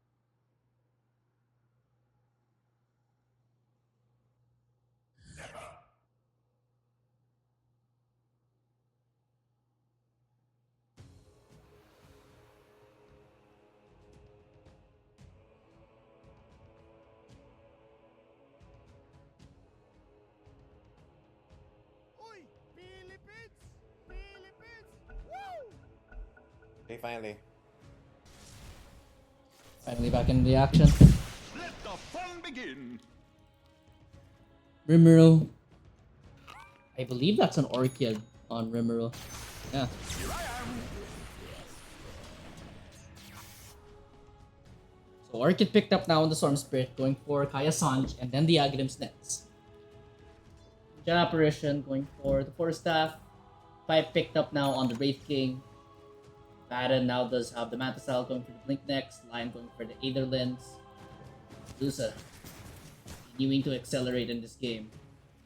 Oi, Philippines! Philippines! Woo! Okay, finally. Finally back in the action. Let the fun begin. Rimuru. I believe that's an Orchid on Rimuru. Yeah. Here I am. So Orchid picked up now on the Storm Spirit, going for Kaya Sanj, and then the Agrim's next. Jet Apparition going for the Force Staff. Pipe picked up now on the Wraith King. Baron now does have the Manta Cell going for the Blink next. Lion going for the Aether Lens. Medusa continuing to accelerate in this game.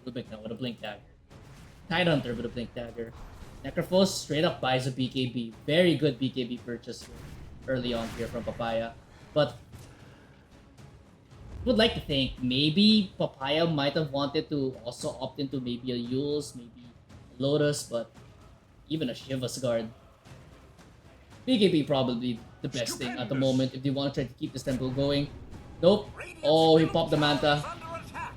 Rubik now with a Blink Dagger. Tidehunter with a Blink Dagger. Necrophos straight up buys a BKB. Very good BKB purchase early on here from Papaya. But would like to think maybe Papaya might have wanted to also opt into maybe a Yules, maybe a Lotus, but even a Shiva's Guard. BKB probably the best thing at the moment if they want to try to keep this tempo going. Nope. Oh, he popped the Manta. Under attack.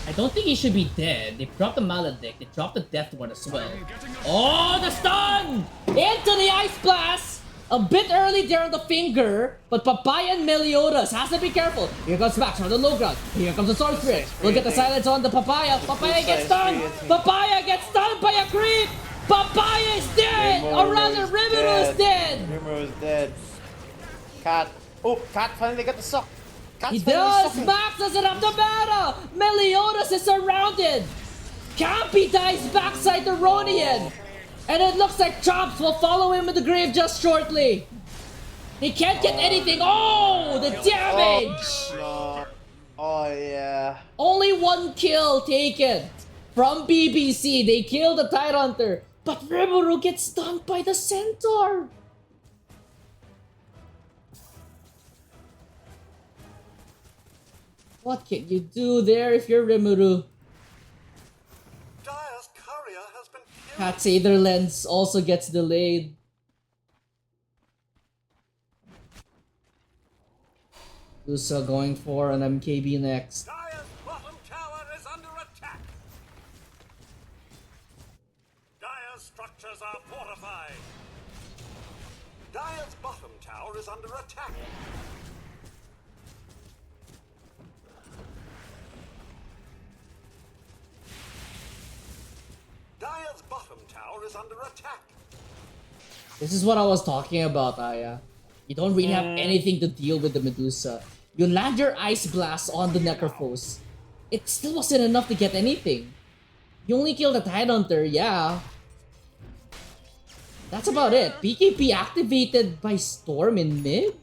I don't think he should be dead. They dropped the Maledict. They dropped the Death One as well. Oh, the stun! Into the Ice Blast! A bit early there on the finger, but Papaya and Meliodas has to be careful. Here comes Max from the low ground. Here comes the Sword Spirit. We'll get the silence on the Papaya. Papaya gets stunned. Papaya gets stunned by a creep. Papaya is dead! Or rather, Rimuru is dead! Rimuru is dead. Cat. Oh, Cat finally got the suck. Cat's He finally does! sucking. Max doesn't have the mana! Meliodas is surrounded! Campy dies backside the Ronian! And it looks like Chops will follow him in the grave just shortly! He can't get anything! Oh! The damage! No. Oh, yeah. Only one kill taken from BBC. They kill the Tidehunter. But Rimuru gets stunned by the Centaur! What can you do there if you're Rimuru? Dire's courier has been killed. Cat's Aether Lens also gets delayed. Usa going for an MKB next. Dire's bottom tower is under attack. Dire's structures are fortified. Dire's bottom tower is under attack. Dire's bottom tower is under attack. This is what I was talking about, Aya. You don't really have anything to deal with the Medusa. You land your Ice Blast on the Necrophos. It still wasn't enough to get anything. You only killed the Tidehunter, yeah. That's about it. BKB activated by Storm in mid?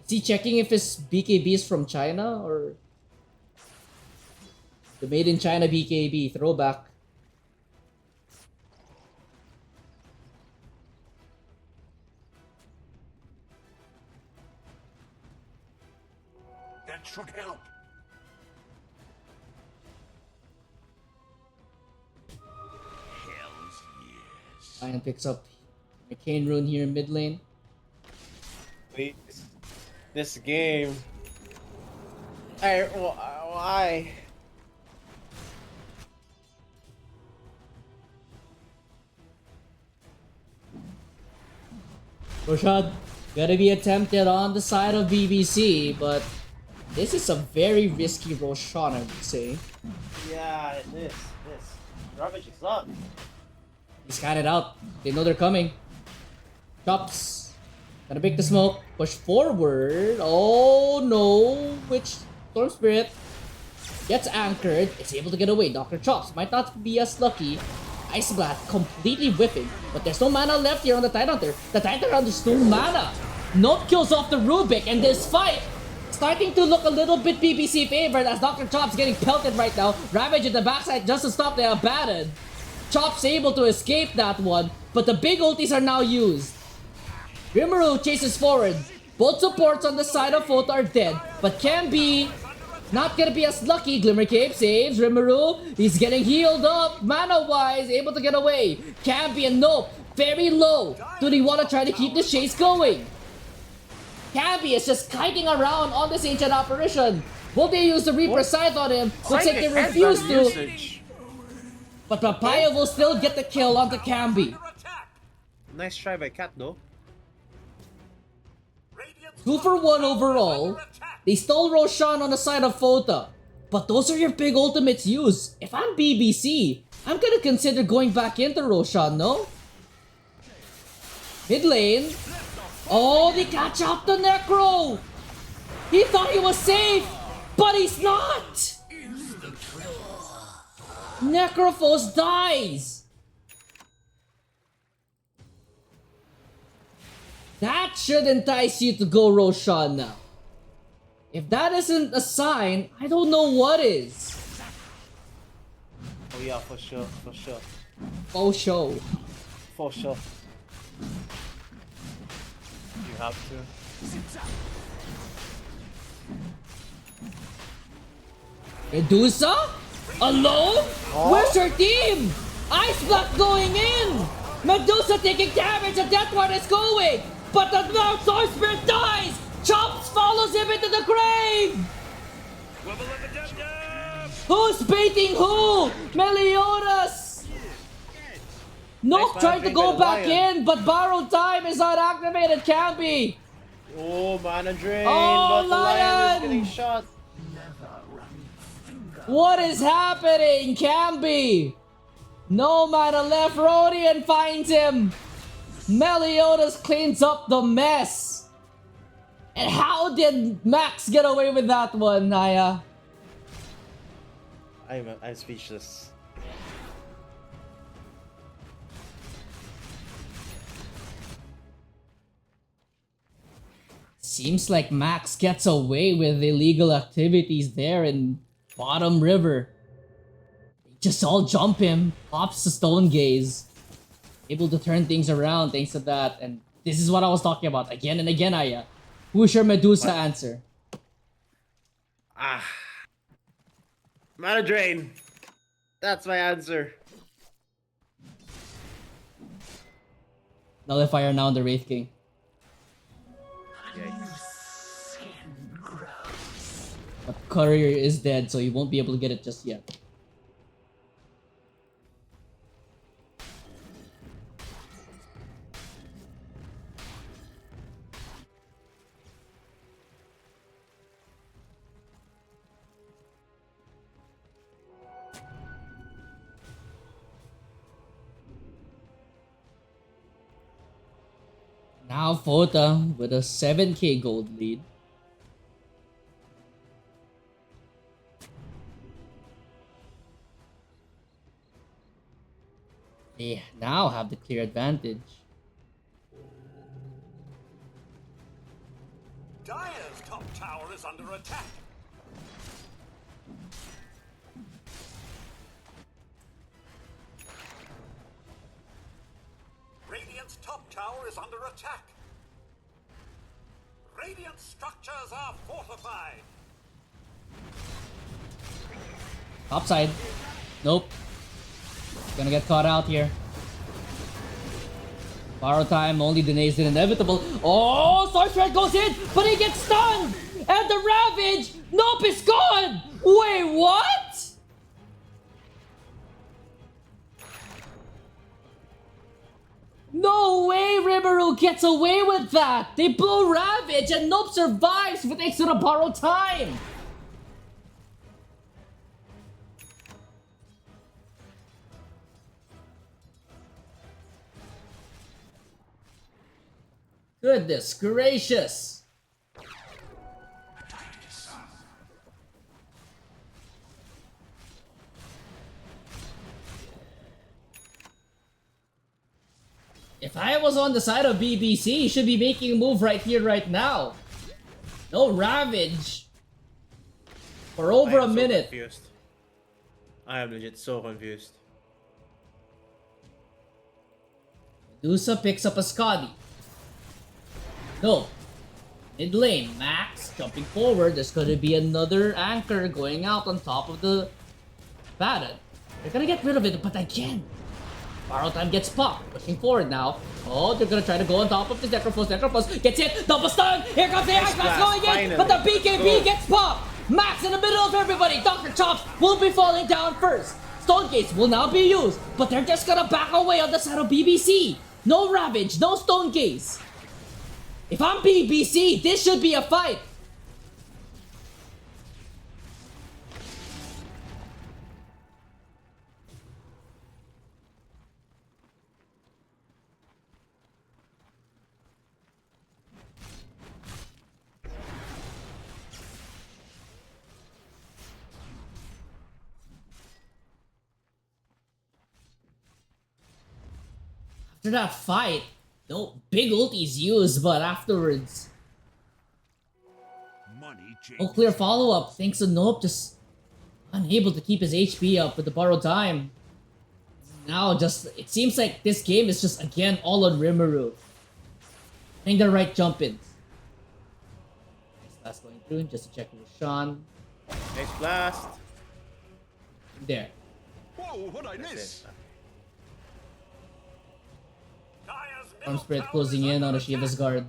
Is he checking if his BKB is from China or the Made in China BKB throwback? That should help. Hell's yes. Lion picks up McCain rune here in mid lane. Please. This game. Why? Roshan, gotta be attempted on the side of BBC, but this is a very risky Roshan, I would say. Yeah, this. Ravage is up. He's got it out. They know they're coming. Chops. Gotta break the smoke. Push forward. Oh no. Which Storm Spirit gets anchored. It's able to get away. Dr. Chops might not be as lucky. Ice Blast completely whipping. But there's no mana left here on the Tidehunter. The Tidehunter's no mana. Nope kills off the Rubik. And this fight starting to look a little bit BBC favored as Dr. Chops getting pelted right now. Ravage at the backside just to stop the Abaddon. Chops able to escape that one. But the big ultis are now used. Rimuru chases forward. Both supports on the side of FOTA are dead. But can be not gonna be as lucky. Glimmer Cape saves Rimuru. He's getting healed up mana-wise. Able to get away. Can be a nope. Very low. Do they want to try to keep the chase going? Camby is just kiting around on this ancient apparition. Will they use the Reaper Scythe on him? Looks like they refuse to. Usage. But Papaya will still get the kill onto Camby. Nice try by Cat though. 2 for 1 overall. They stole Roshan on the side of FOTA. But those are your big ultimates used. If I'm BBC, I'm gonna consider going back into Roshan, no? Mid lane. Oh, they catch up the Necro! He thought he was safe, but he's not! Necrophos dies! That should entice you to go Roshan now. If that isn't a sign, I don't know what is. Oh yeah, for sure, for sure. Oh, show. For sure. You have to. Medusa? Alone? Where's her team? Ice Block going in! Medusa taking damage and Death Ward is going! But the Sword Spirit dies! Chops follows him into the grave! Who's baiting who? Meliodas! Nope, Nice trying to managing go by the back Lion. in, but Borrowed Time is not activated, can't be! Oh, mana drain, Oh, but the lion Lion! is getting shot. What is happening, Camby? No mana left, Rodian finds him! Meliodas cleans up the mess! And how did Max get away with that one, Naya? I'm speechless. Seems like Max gets away with illegal activities there in Bottom River. They just all jump him, pops the Stone Gaze. Able to turn things around thanks to that, and this is what I was talking about again and again, Aya. Who's your Medusa answer? Ah. Mana drain. That's my answer. Nullifier now on the Wraith King. Yikes. But Courier is dead, so he won't be able to get it just yet. Now FOTA with a 7k gold lead. They now have the clear advantage. Dire's top tower is under attack. Radiant's top tower is under attack. Radiant structures are fortified. Top side. Nope. Gonna get caught out here. Borrow time only denies the inevitable. Oh, Sorcerer goes in, but he gets stunned! And the Ravage! Nope, is gone! Wait, what? No way Rimuru gets away with that! They blow Ravage and Nope survives with extra borrow time! Goodness gracious! If I was on the side of BBC, he should be making a move right here, right now. No Ravage. For over I a am so minute. confused. I am legit so confused. Medusa picks up a Scotty. No. Mid lane, Max jumping forward. There's gonna be another anchor going out on top of the Baron. They're gonna get rid of it, but again, Borrow time gets popped. Pushing forward now. Oh, they're gonna try to go on top of this Necrophos. Necrophos gets hit. Double stun. Here comes the Ice Blast going in, but the BKB gets popped. Max in the middle of everybody. Dr. Chops will be falling down first. Stone Gates will now be used, but they're just gonna back away on the side of BBC. No Ravage, no Stone Gaze. If I'm BBC, this should be a fight. After that fight, no big ultis used, but afterwards, Money no changes. clear follow-up. Thanks to Nope, just unable to keep his HP up with the borrowed time. Now, just it seems like this game is just again all on Rimuru. Hitting the right jump ins. That's going through just to check with Sean. Nice blast. There. Whoa, what I That's miss? it. Arm spread closing in on the Shiva's guard.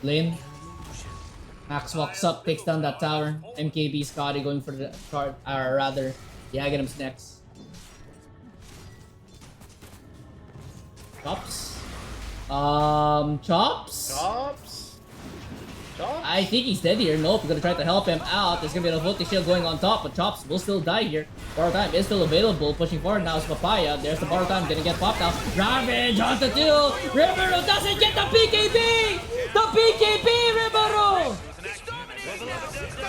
Lane. Max walks up, takes down that tower. MKB Scotty going for the card, or rather, the Aghanim's next. Chops. Chops? Chops. Chops. I think he's dead here. Nope, we're gonna try to help him out. There's gonna be a voltage shield going on top, but Chops will still die here. Borrow time is still available. Pushing forward now is Papaya. There's the borrow time, gonna get popped now. Ravage onto two. Rimuru doesn't get the PKB! The PKB, Rimuru!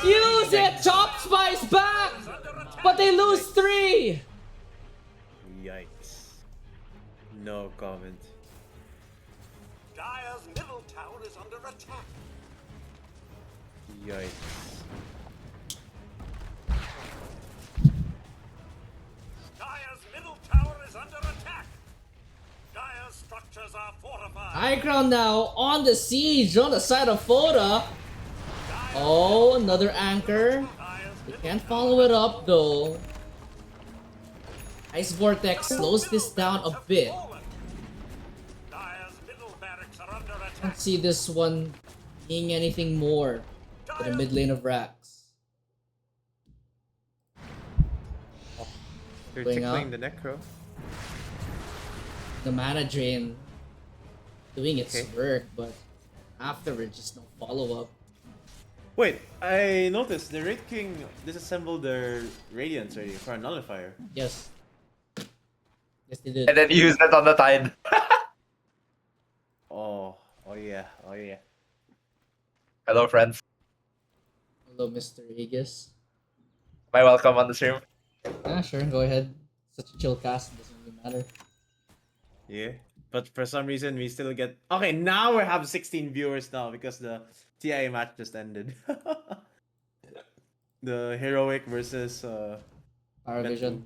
Use it! Chop Spice back! But they lose 3! Yikes. No comment. Dire's middle tower is under attack. Yikes. Dire's middle tower is under attack. Dire's structures are fortified. High ground now on the siege on the side of FOTA. Oh, another anchor. They can't follow it up though. Ice Vortex slows this down a bit. Dire's middle barracks are under I attack. don't see this one being anything more for the mid lane of Rax. They're Going tickling out. the necro. The mana drain doing its Okay. work, but afterwards just no follow up. Wait, I noticed the Raid King disassembled their Radiance already for a nullifier. Yes. Yes, they did. And then use that on the Tide. Oh yeah, oh yeah. Hello, friends. Hello, Mr. Aegis. Am I welcome on the stream? Ah, sure, go ahead. Such a chill cast, doesn't really matter. Yeah. But for some reason we still get okay, now we have 16 viewers now because the TI match just ended. The heroic versus Power Vision.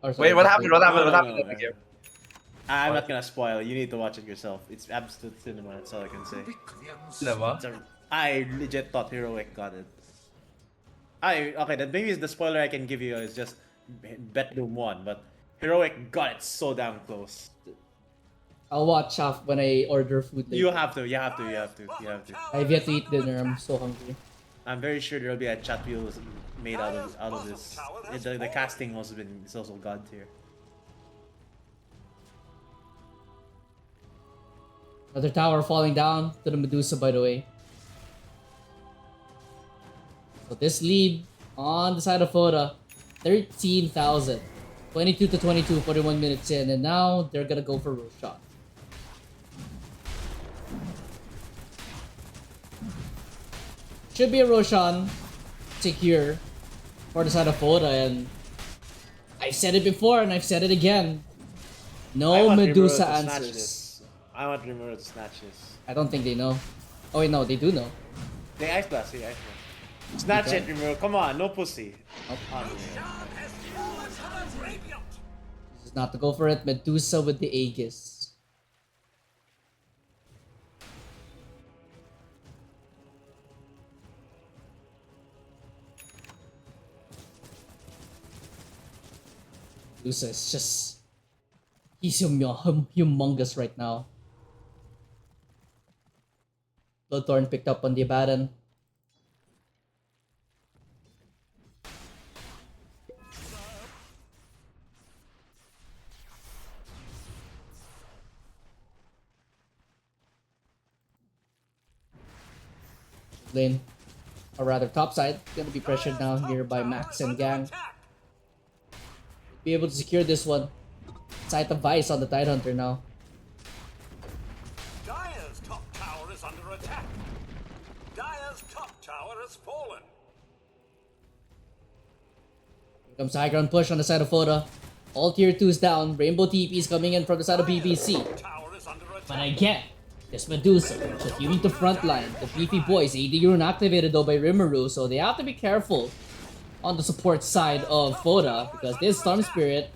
Or Wait, what happened? What happened? No, What no, happened no, in the no. game? I'm not gonna spoil. You need to watch it yourself. It's absolute cinema. That's all I can say. Cinema? It's I legit thought heroic got it. Okay. That maybe is the spoiler I can give you is just Bet Doom won, but heroic got it so damn close. I'll watch off when I order food later. You have to. You have to. You have to. You have to. I've yet to eat dinner, I'm so hungry. I'm very sure there'll be a chat wheel made out of this. The casting is also god tier. Another tower falling down to the Medusa, by the way. So this lead on the side of FOTA, 13,000. 22 to 22, 41 minutes in, and now they're gonna go for Roshan. Should be a Roshan secure for the side of FOTA, and I've said it before and I've said it again. I No want Medusa Rimuru to snatch answers. this. I want Rimuru to snatch this. I don't think they know. Oh wait, no, they do know. They Ice Blast, Ice Blast. Snatch Okay. it, Rimuru. Come on, no pussy. Nope. On me. Has fallen to the Radiant. This is not to go for it. Medusa with the Aegis. Medusa is just... He's humongous right now. Bloodthorn picked up on the Abaddon. Lane, or rather top side, gonna be pressured now here by Max and Gang. Be able to secure this one. Sight of Vice on the Tidehunter now. Dire's top tower is under attack. Dire's top tower has fallen. Here comes the high ground push on the side of FOTA. All tier 2s down. Rainbow TPs coming in from the side of BBC. Tower is under attack. But again, this Medusa, just using the front line. The beefy boys, AD Rune activated though by Rimuru, so they have to be careful on the support side of FOTA, because this Storm Spirit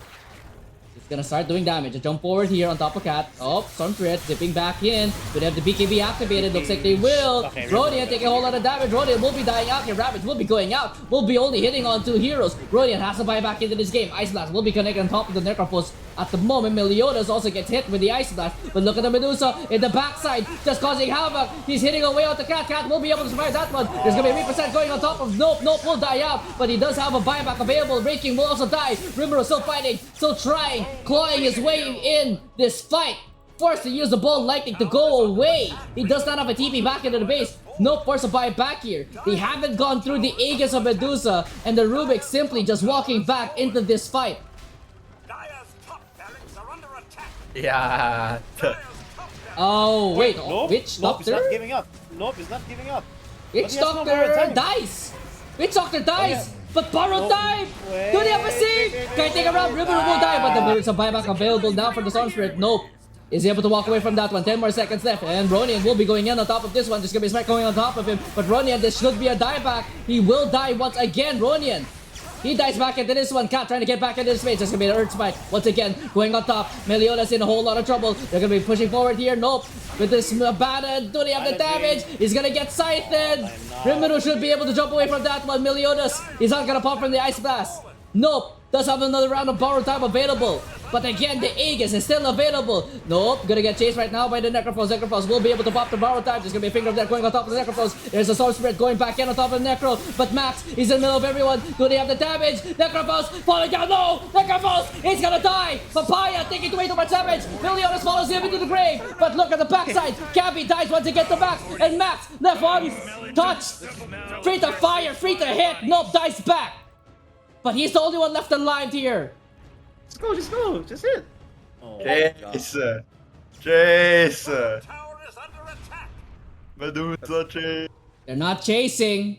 is gonna start doing damage. A jump forward here on top of Cat. Oh, Storm Spirit dipping back in. Do they have the BKB activated? Looks like they will. Okay, Rodian taking a whole lot of damage. Rodian will be dying out here. Ravage will be going out. Will be only hitting on 2 heroes. Rodian has to buy back into this game. Ice Blast will be connected on top of the Necrophos. At the moment, Meliodas also gets hit with the Ice Blast. But look at the Medusa in the backside, just causing havoc. He's hitting away out the Cat. Cat will be able to survive that one. There's gonna be 3% going on top of Nope. Nope will die out, but he does have a buyback available. Raking will also die. Rimuru still fighting, still trying, clawing his way in this fight. Forced to use the ball lightning to go away. He does not have a TP back into the base. No force to buy back here. They haven't gone through the Aegis of Medusa, and the Rubik simply just walking back into this fight. Dire's top barracks are under attack. Yeah. Dire's top barracks. Oh wait, Nope. Witch Nope, he's Doctor? not giving up. Nope, he's not giving up. Witch But he has no Doctor borrowed time. dies! Witch Doctor dies! yeah. But borrowed Nope. time! Wait, Do they have a wait, save? wait, Can I take a round? River will die, but there's a buyback available now for the Storm Spirit. Nope. Is able to walk away from that one. 10 more seconds left. And Ronian will be going in on top of this one. There's gonna be a smack going on top of him. But Ronian, this should be a dieback. He will die once again. Ronian. He dies back into this one. Cat trying to get back into this space. There's gonna be an Earth Spike. Once again, going on top. Meliodas in a whole lot of trouble. They're gonna be pushing forward here. Nope. With this Abaddon, do they have the damage? He's gonna get scythed. Rimuru should be able to jump away from that one. Meliodas, he's not gonna pop from the Ice Blast. Nope. Does have another round of borrowed time available. But again, the Aegis is still available. Nope. Gonna get chased right now by the Necrophos. Necrophos will be able to pop the borrowed time. There's gonna be a finger of death going on top of the Necrophos. There's a Storm Spirit going back in on top of the Necro. But Max, he's in the middle of everyone. Do they have the damage? Necrophos falling down. No! Necrophos! He's gonna die! Papaya taking way too much damage. Meliodas follows him into the grave. But look at the backside. Cabby dies once he gets the back. And Max, left one touch. Free to fire, free to hit. Nope, dies back. But he's the only one left alive here. Just go, just go. Just hit. Oh, my God. Jace. Jace. Tower is under attack. Medusa Chase. They're not chasing.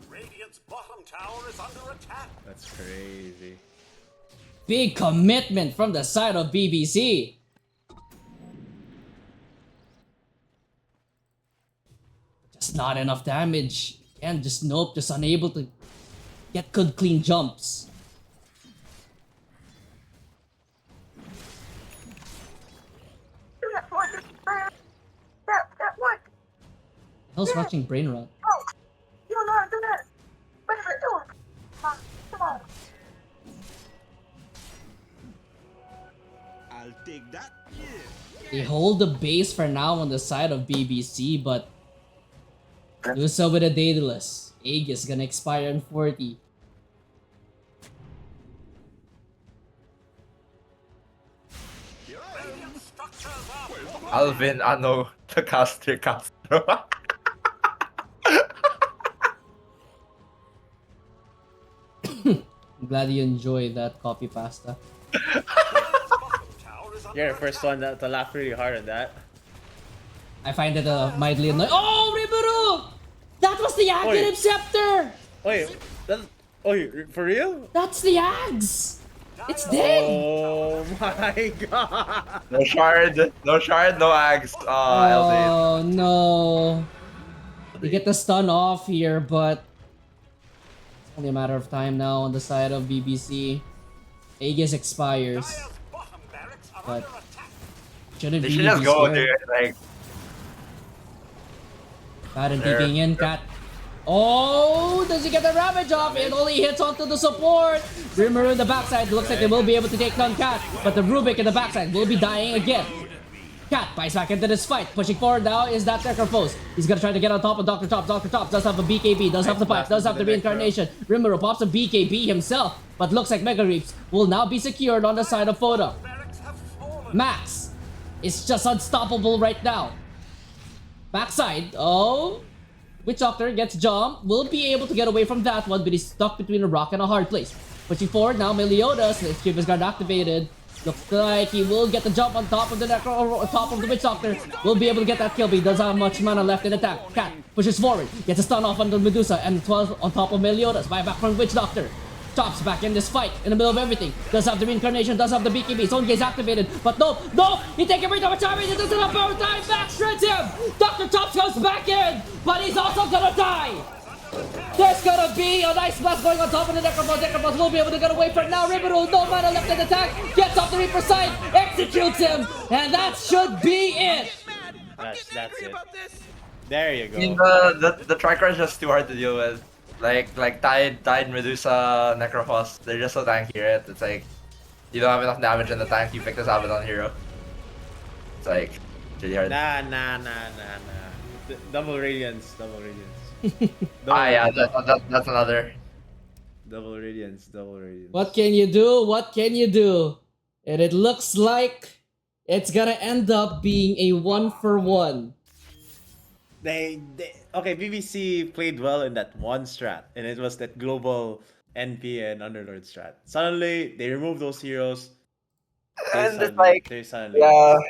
Radiant's bottom tower is under attack. That's crazy. Big commitment from the side of BBC. Just not enough damage. And just nope, just unable to get good clean jumps. Hell's watching Brain Rot. I'll take that. They hold the base for now on the side of BBC, but do so with a Daedalus. Aegis gonna expire in 40. Radiant structures are Alvin Ano the caster Castro. I'm glad you enjoyed that copy pasta. bottom tower is under You're the first one to laugh really hard at that. I find it mildly annoying. Oh, Rimuru! That was the Aghanim Scepter! Wait, that's... for real? That's the Ags! It's dead! Oh my god! No shard, no Ags. LD. Oh no. We get the stun off here, but it's only a matter of time now on the side of BBC. Aegis expires, Dire's bottom barracks are but under attack. shouldn't They really should just be go, scared. dude. Like, Bad and There. peeking in, Cat. Oh, does he get the ravage off? It only hits onto the support. Rimuru in the backside. Looks like they will be able to take down Cat, but the Rubik in the backside will be dying again. Cat buys back into this fight. Pushing forward now is that Necrophos. He's gonna try to get on top of Dr. Top. Dr. Top does have a BKB, does have the pipe, does have the reincarnation. Rimuru pops a BKB himself, but looks like Mega Reaps will now be secured on the side of FOTA. Barracks have fallen. Max is just unstoppable right now. Backside, oh, Witch Doctor gets jumped. Will be able to get away from that one, but he's stuck between a rock and a hard place. Pushing forward now, Meliodas. His Cupid's Guard activated. Looks like he will get the jump on top of the top of the Witch Doctor. Will be able to get that kill, but he doesn't have much mana left in attack. Cat pushes forward, gets a stun off on the Medusa, and 12 on top of Meliodas. Buyback from Witch Doctor. Chops back in this fight in the middle of everything. Does have the reincarnation, does have the BKB. Zone gaze activated, but no, he take every time. He doesn't have power time. Back shreds him. Dr. Chops goes back in, but he's also gonna die. There's gonna be a nice blast going on top of the Necrophos. Necrophos will be able to get away from it now. Rimuru, no mana left in attack. Gets off the Reaper side, executes him, and that should be it. That's it. There you I mean, go. the tracker is just too hard to deal with. Like Tide, Medusa, Necrophos. They're just so tanky, right? It's like you don't have enough damage in the tank. You pick this Abaddon hero. It's like really hard. Nah. Double radiance. Yeah, that's another. Double radiance. What can you do? What can you do? And it looks like it's gonna end up being a 1-for-1. Okay, BBC played well in that one strat, and it was that global NP and Underlord strat. Suddenly, they removed those heroes. And it's like, They're suddenly yeah, lost.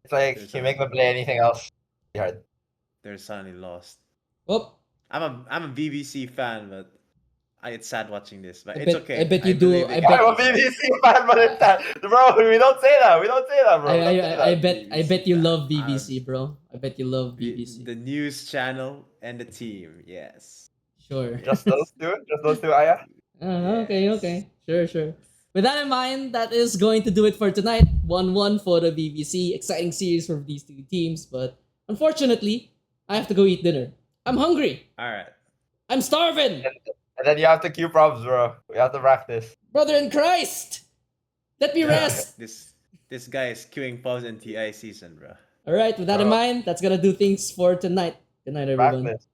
it's like you make them play anything else. It's hard. They're suddenly lost. Oh, I'm a BBC fan, but it's sad watching this. But I it's bet- okay. I bet you do- believe I in- bet- I'm a BBC fan, but it's that, bro. We don't say that. We don't say that, bro. We don't say that. I bet you love BBC, bro. I bet you love BBC. the news channel and the team. Yes. Sure. Just those two, Aya. Okay. Sure. With that in mind, that is going to do it for tonight. 1-1 for the BBC. Exciting series for these two teams, but unfortunately, I have to go eat dinner. I'm hungry. All right. I'm starving. And then you have to queue probs, bro. We have to practice. Brother in Christ, let me rest. This guy is queuing pause in TI season, bro. All right. With that in mind, that's gonna do things for tonight. Good night, everyone. Practice.